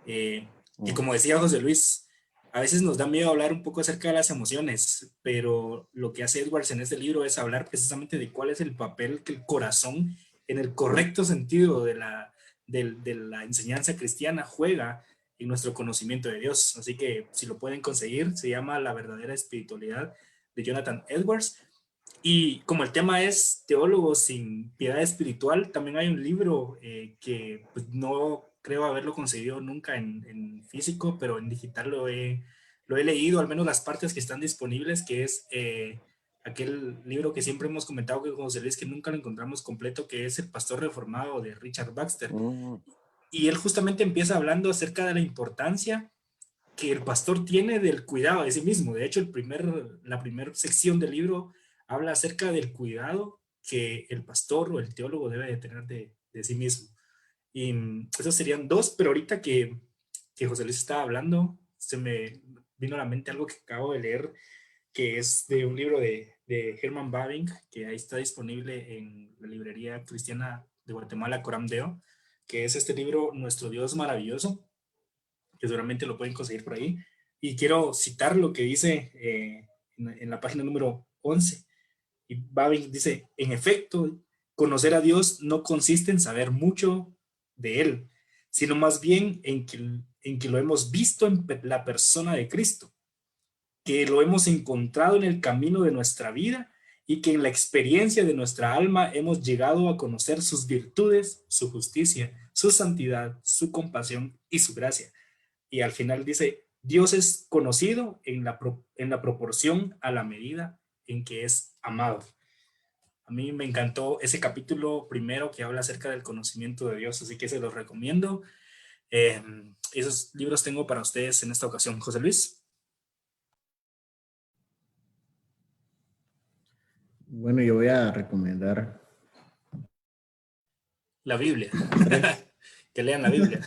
Y Mm, como decía José Luis, a veces nos da miedo hablar un poco acerca de las emociones, pero lo que hace Edwards en este libro es hablar precisamente de cuál es el papel que el corazón, en el mm, correcto sentido de la enseñanza cristiana, juega en nuestro conocimiento de Dios. Así que si lo pueden conseguir, se llama La verdadera espiritualidad de Jonathan Edwards. Y como el tema es teólogos sin piedad espiritual, también hay un libro que pues, no creo haberlo conseguido nunca en físico, pero en digital lo he leído, al menos las partes que están disponibles, que es aquel libro que siempre hemos comentado que José Luis, que nunca lo encontramos completo, que es El Pastor Reformado de Richard Baxter. mm, Y él justamente empieza hablando acerca de la importancia que el pastor tiene del cuidado de sí mismo. De hecho, la primera sección del libro habla acerca del cuidado que el pastor o el teólogo debe de tener de sí mismo. Y esos serían dos, pero ahorita que José Luis estaba hablando, se me vino a la mente algo que acabo de leer, que es de un libro de Herman Bavinck, que ahí está disponible en la librería cristiana de Guatemala, Coram Deo, que es este libro, Nuestro Dios Maravilloso, que seguramente lo pueden conseguir por ahí. Y quiero citar lo que dice en la página número 11. Y Babin dice, en efecto, conocer a Dios no consiste en saber mucho de Él, sino más bien en que lo hemos visto en la persona de Cristo, que lo hemos encontrado en el camino de nuestra vida y que en la experiencia de nuestra alma hemos llegado a conocer sus virtudes, su justicia, su santidad, su compasión y su gracia. Y al final dice, Dios es conocido en la proporción a la medida en que es amado. A mí me encantó ese capítulo primero que habla acerca del conocimiento de Dios, así que se los recomiendo. Esos libros tengo para ustedes en esta ocasión. José Luis. Bueno, yo voy a recomendar La Biblia. tres. Que lean la Biblia.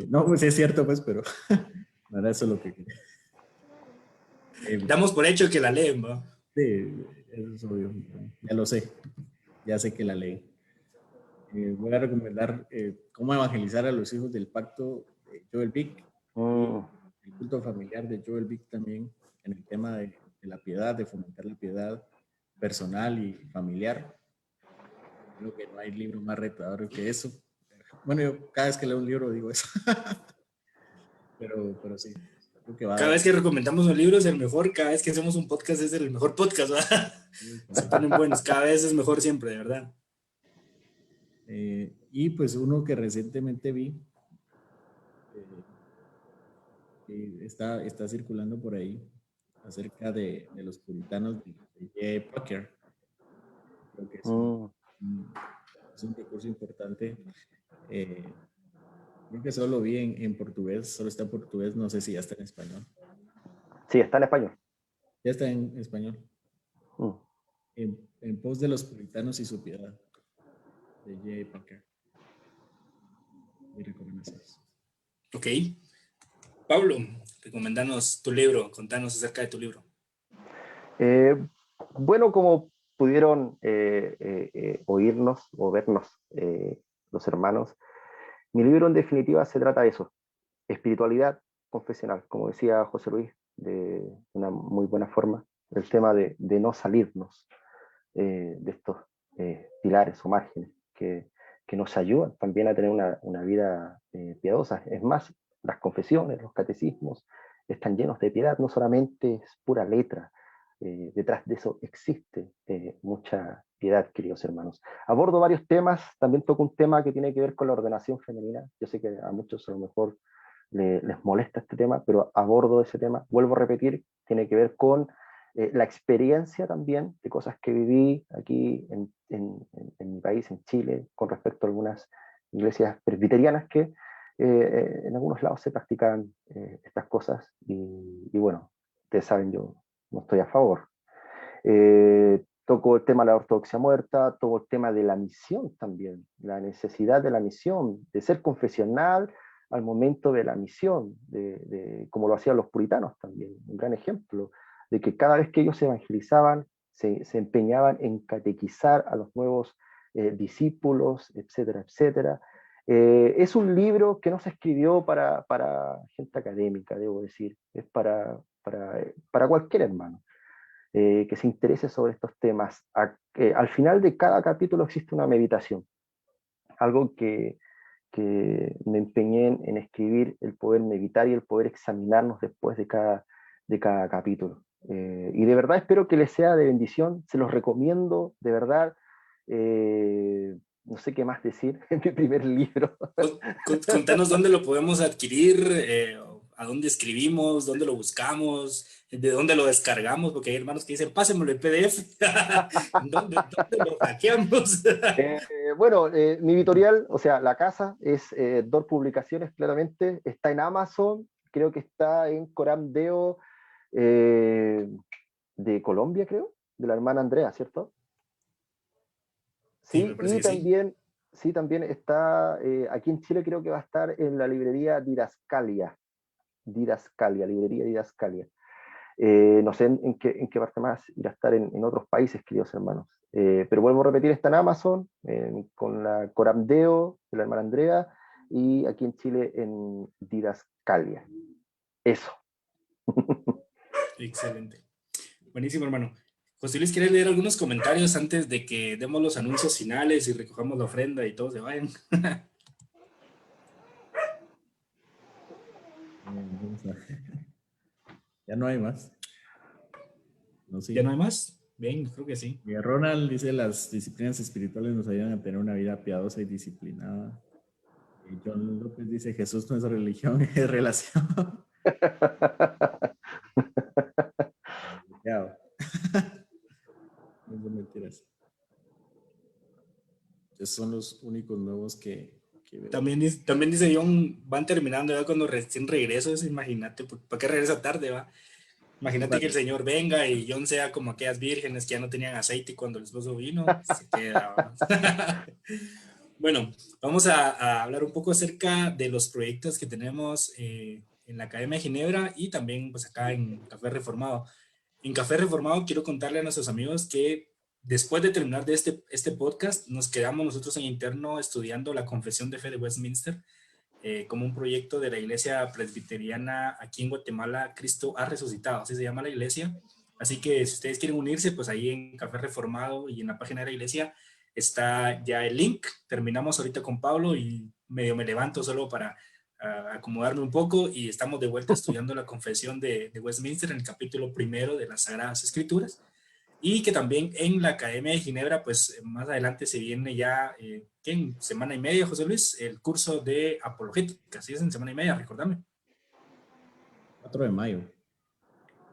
No, pues es cierto, pues, pero no era eso lo que quería. Damos por hecho que la leen, ¿no? Sí, eso es obvio. Ya lo sé. Ya sé que la leí. Voy a recomendar Cómo evangelizar a los hijos del pacto de Joel Vick y el culto familiar de Joel Vick también en el tema de la piedad, de fomentar la piedad personal y familiar. Creo que no hay libro más retador que eso. Bueno, yo cada vez que leo un libro digo eso. pero sí, creo que va. Cada vez que recomendamos un libro es el mejor, cada vez que hacemos un podcast es el mejor podcast, ¿verdad? Se ponen buenos, cada vez es mejor siempre, de verdad. Y pues uno que recientemente vi, está circulando por ahí, acerca de los puritanos de J. Packer. Creo que es un recurso importante. Creo que solo lo vi en portugués, solo está en portugués, no sé si ya está en español. Sí, está en español. Ya está en español. En pos de los puritanos y su piedad, de J. Packer. Mi recomendación. Ok. Pablo, recomendanos tu libro, contanos acerca de tu libro. Bueno, como pudieron oírnos o vernos los hermanos, mi libro en definitiva se trata de eso, espiritualidad confesional, como decía José Luis, de una muy buena forma, el tema de no salirnos de estos pilares o márgenes que nos ayudan también a tener una vida piadosa. Es más, las confesiones, los catecismos están llenos de piedad, no solamente es pura letra, detrás de eso existe mucha piedad, queridos hermanos. Abordo varios temas, también toco un tema que tiene que ver con la ordenación femenina. Yo sé que a muchos a lo mejor les molesta este tema, pero abordo ese tema. Vuelvo a repetir, tiene que ver con la experiencia también de cosas que viví aquí en mi país, en Chile, con respecto a algunas iglesias presbiterianas que en algunos lados se practican estas cosas y bueno, ustedes saben, yo no estoy a favor. Toco el tema de la ortodoxia muerta, toco el tema de la misión también, la necesidad de la misión, de ser confesional al momento de la misión, como lo hacían los puritanos también, un gran ejemplo, de que cada vez que ellos se evangelizaban, se empeñaban en catequizar a los nuevos discípulos, etcétera, etcétera. Es un libro que no se escribió para gente académica, debo decir, es para cualquier hermano que se interese sobre estos temas. Al final de cada capítulo existe una meditación, algo que me empeñé en escribir, el poder meditar y el poder examinarnos después de cada capítulo. Y de verdad espero que les sea de bendición, se los recomiendo, de verdad. No sé qué más decir en mi primer libro. Contanos dónde lo podemos adquirir, a dónde escribimos, dónde lo buscamos, de dónde lo descargamos, porque hay hermanos que dicen, pásenmelo en PDF. ¿Dónde lo hackeamos? Bueno, mi editorial, o sea, la casa es Dor Publicaciones, claramente, está en Amazon, creo que está en Coram Deo de Colombia, creo, de la hermana Andrea, ¿cierto? Sí, me Sí, parece y que sí. también, sí, también está, aquí en Chile creo que va a estar en la librería Didascalia, librería Didascalia. No sé en qué parte más irá a estar en otros países, queridos hermanos. Pero vuelvo a repetir, está en Amazon, con la Coramdeo de la hermana Andrea, y aquí en Chile en Didascalia. Eso. Excelente. Buenísimo, hermano. José Luis, ¿quieres leer algunos comentarios antes de que demos los anuncios finales y recojamos la ofrenda y todos se vayan? Ya no hay más. No sé. ¿Ya no hay más? Bien, creo que sí. Y Ronald dice, las disciplinas espirituales nos ayudan a tener una vida piadosa y disciplinada. Y John López dice, Jesús no es religión, es relación. No son mentiras. Esos son los únicos nuevos que veo. También dice John, van terminando ya cuando recién regreso, imagínate, ¿para qué regresa tarde, va? Imagínate que el Señor venga y John sea como aquellas vírgenes que ya no tenían aceite y cuando el esposo vino, se queda. Bueno, vamos a hablar un poco acerca de los proyectos que tenemos en la Academia de Ginebra y también pues acá en Café Reformado. En Café Reformado quiero contarle a nuestros amigos que después de terminar de este podcast, nos quedamos nosotros en interno estudiando la Confesión de Fe de Westminster como un proyecto de la Iglesia Presbiteriana aquí en Guatemala, Cristo ha resucitado, así se llama la iglesia. Así que si ustedes quieren unirse, pues ahí en Café Reformado y en la página de la iglesia está ya el link. Terminamos ahorita con Pablo y medio me levanto solo para acomodarme un poco y estamos de vuelta estudiando la confesión de Westminster en el capítulo primero de las Sagradas Escrituras. Y que también en la Academia de Ginebra, pues más adelante se viene ya, en semana y media, José Luis, el curso de apologética. Así es, en semana y media, recordame. 4 de mayo.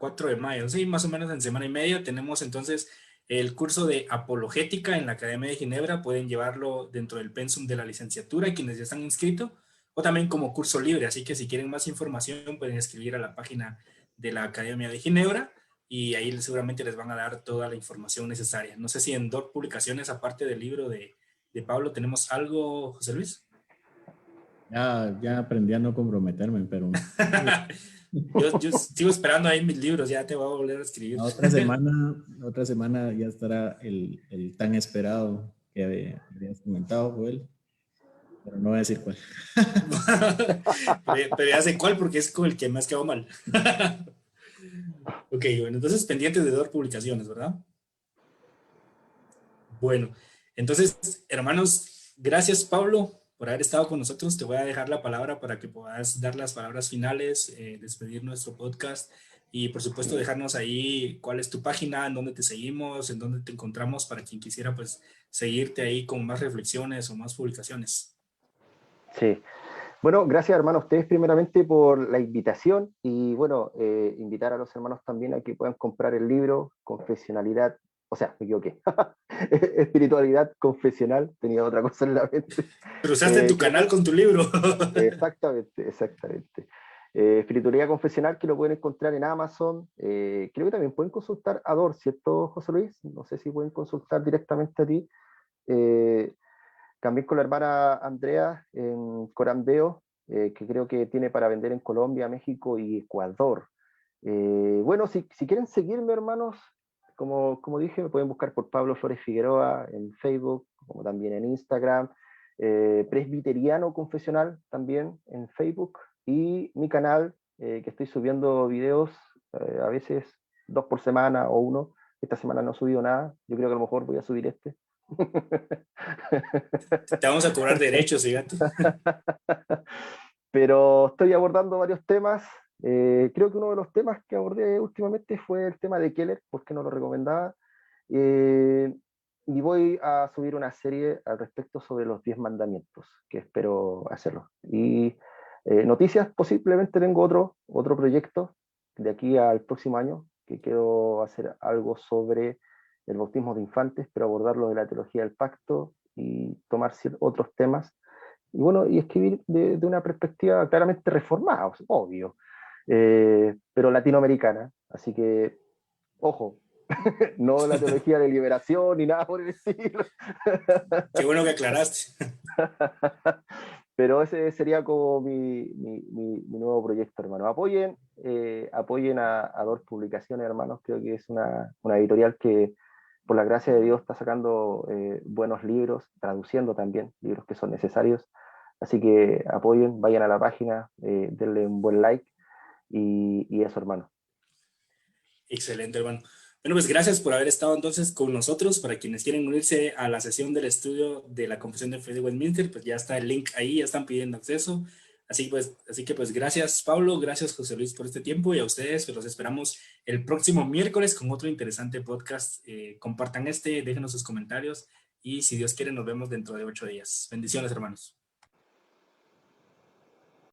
4 de mayo, sí, más o menos en semana y media. Tenemos entonces el curso de apologética en la Academia de Ginebra. Pueden llevarlo dentro del pensum de la licenciatura, quienes ya están inscritos, o también como curso libre. Así que si quieren más información, pueden escribir a la página de la Academia de Ginebra y ahí seguramente les van a dar toda la información necesaria. No sé si en DOC Publicaciones, aparte del libro de Pablo, tenemos algo, José Luis. Ya aprendí a no comprometerme, pero... yo sigo esperando ahí mis libros, ya te voy a volver a escribir. Otra semana ya estará el tan esperado que habías comentado, Joel, pero no voy a decir cuál. Pero ya sé cuál porque es con el que más quedó mal. Ok, bueno, entonces pendientes de 2 publicaciones, ¿verdad? Bueno, entonces, hermanos, gracias Pablo por haber estado con nosotros. Te voy a dejar la palabra para que puedas dar las palabras finales, despedir nuestro podcast y por supuesto dejarnos ahí cuál es tu página, en dónde te seguimos, en dónde te encontramos para quien quisiera pues seguirte ahí con más reflexiones o más publicaciones. Sí. Bueno, gracias hermanos a ustedes primeramente por la invitación y bueno, invitar a los hermanos también a que puedan comprar el libro Confesionalidad, o sea, me equivoqué, Espiritualidad Confesional, tenía otra cosa en la mente. Cruzaste tu canal con tu libro. Exactamente. Espiritualidad Confesional que lo pueden encontrar en Amazon, creo que también pueden consultar a Dor, ¿cierto José Luis? No sé si pueden consultar directamente a ti. También con la hermana Andrea en Corandeo, que creo que tiene para vender en Colombia, México y Ecuador. Bueno, si quieren seguirme, hermanos, como dije, me pueden buscar por Pablo Flores Figueroa en Facebook, como también en Instagram, Presbiteriano Confesional también en Facebook, y mi canal, que estoy subiendo videos, a veces 2 por semana o 1. Esta semana no he subido nada, yo creo que a lo mejor voy a subir este. Te vamos a cobrar derechos, fíjate. Pero estoy abordando varios temas. Creo que uno de los temas que abordé últimamente fue el tema de Keller, porque no lo recomendaba. Y voy a subir una serie al respecto sobre los 10 mandamientos, que espero hacerlo. Y noticias, posiblemente tengo otro proyecto de aquí al próximo año, que quiero hacer algo sobre el bautismo de infantes, pero abordarlo de la teología del pacto y tomar otros temas. Y bueno, y escribir de una perspectiva claramente reformada, obvio, pero latinoamericana. Así que, ojo, no la teología de liberación ni nada por el estilo. Qué bueno que aclaraste. Pero ese sería como mi nuevo proyecto, hermano. Apoyen a Dor Publicaciones, hermanos. Creo que es una editorial que, por la gracia de Dios, está sacando buenos libros, traduciendo también libros que son necesarios. Así que apoyen, vayan a la página, denle un buen like y eso, hermano. Excelente, hermano. Bueno, pues gracias por haber estado entonces con nosotros. Para quienes quieren unirse a la sesión del estudio de la Confesión de Fe de Westminster, pues ya está el link ahí, ya están pidiendo acceso. Así que pues gracias Pablo, gracias José Luis por este tiempo y a ustedes pues los esperamos el próximo miércoles con otro interesante podcast. Compartan déjenos sus comentarios y si Dios quiere nos vemos dentro de 8 días. Bendiciones hermanos.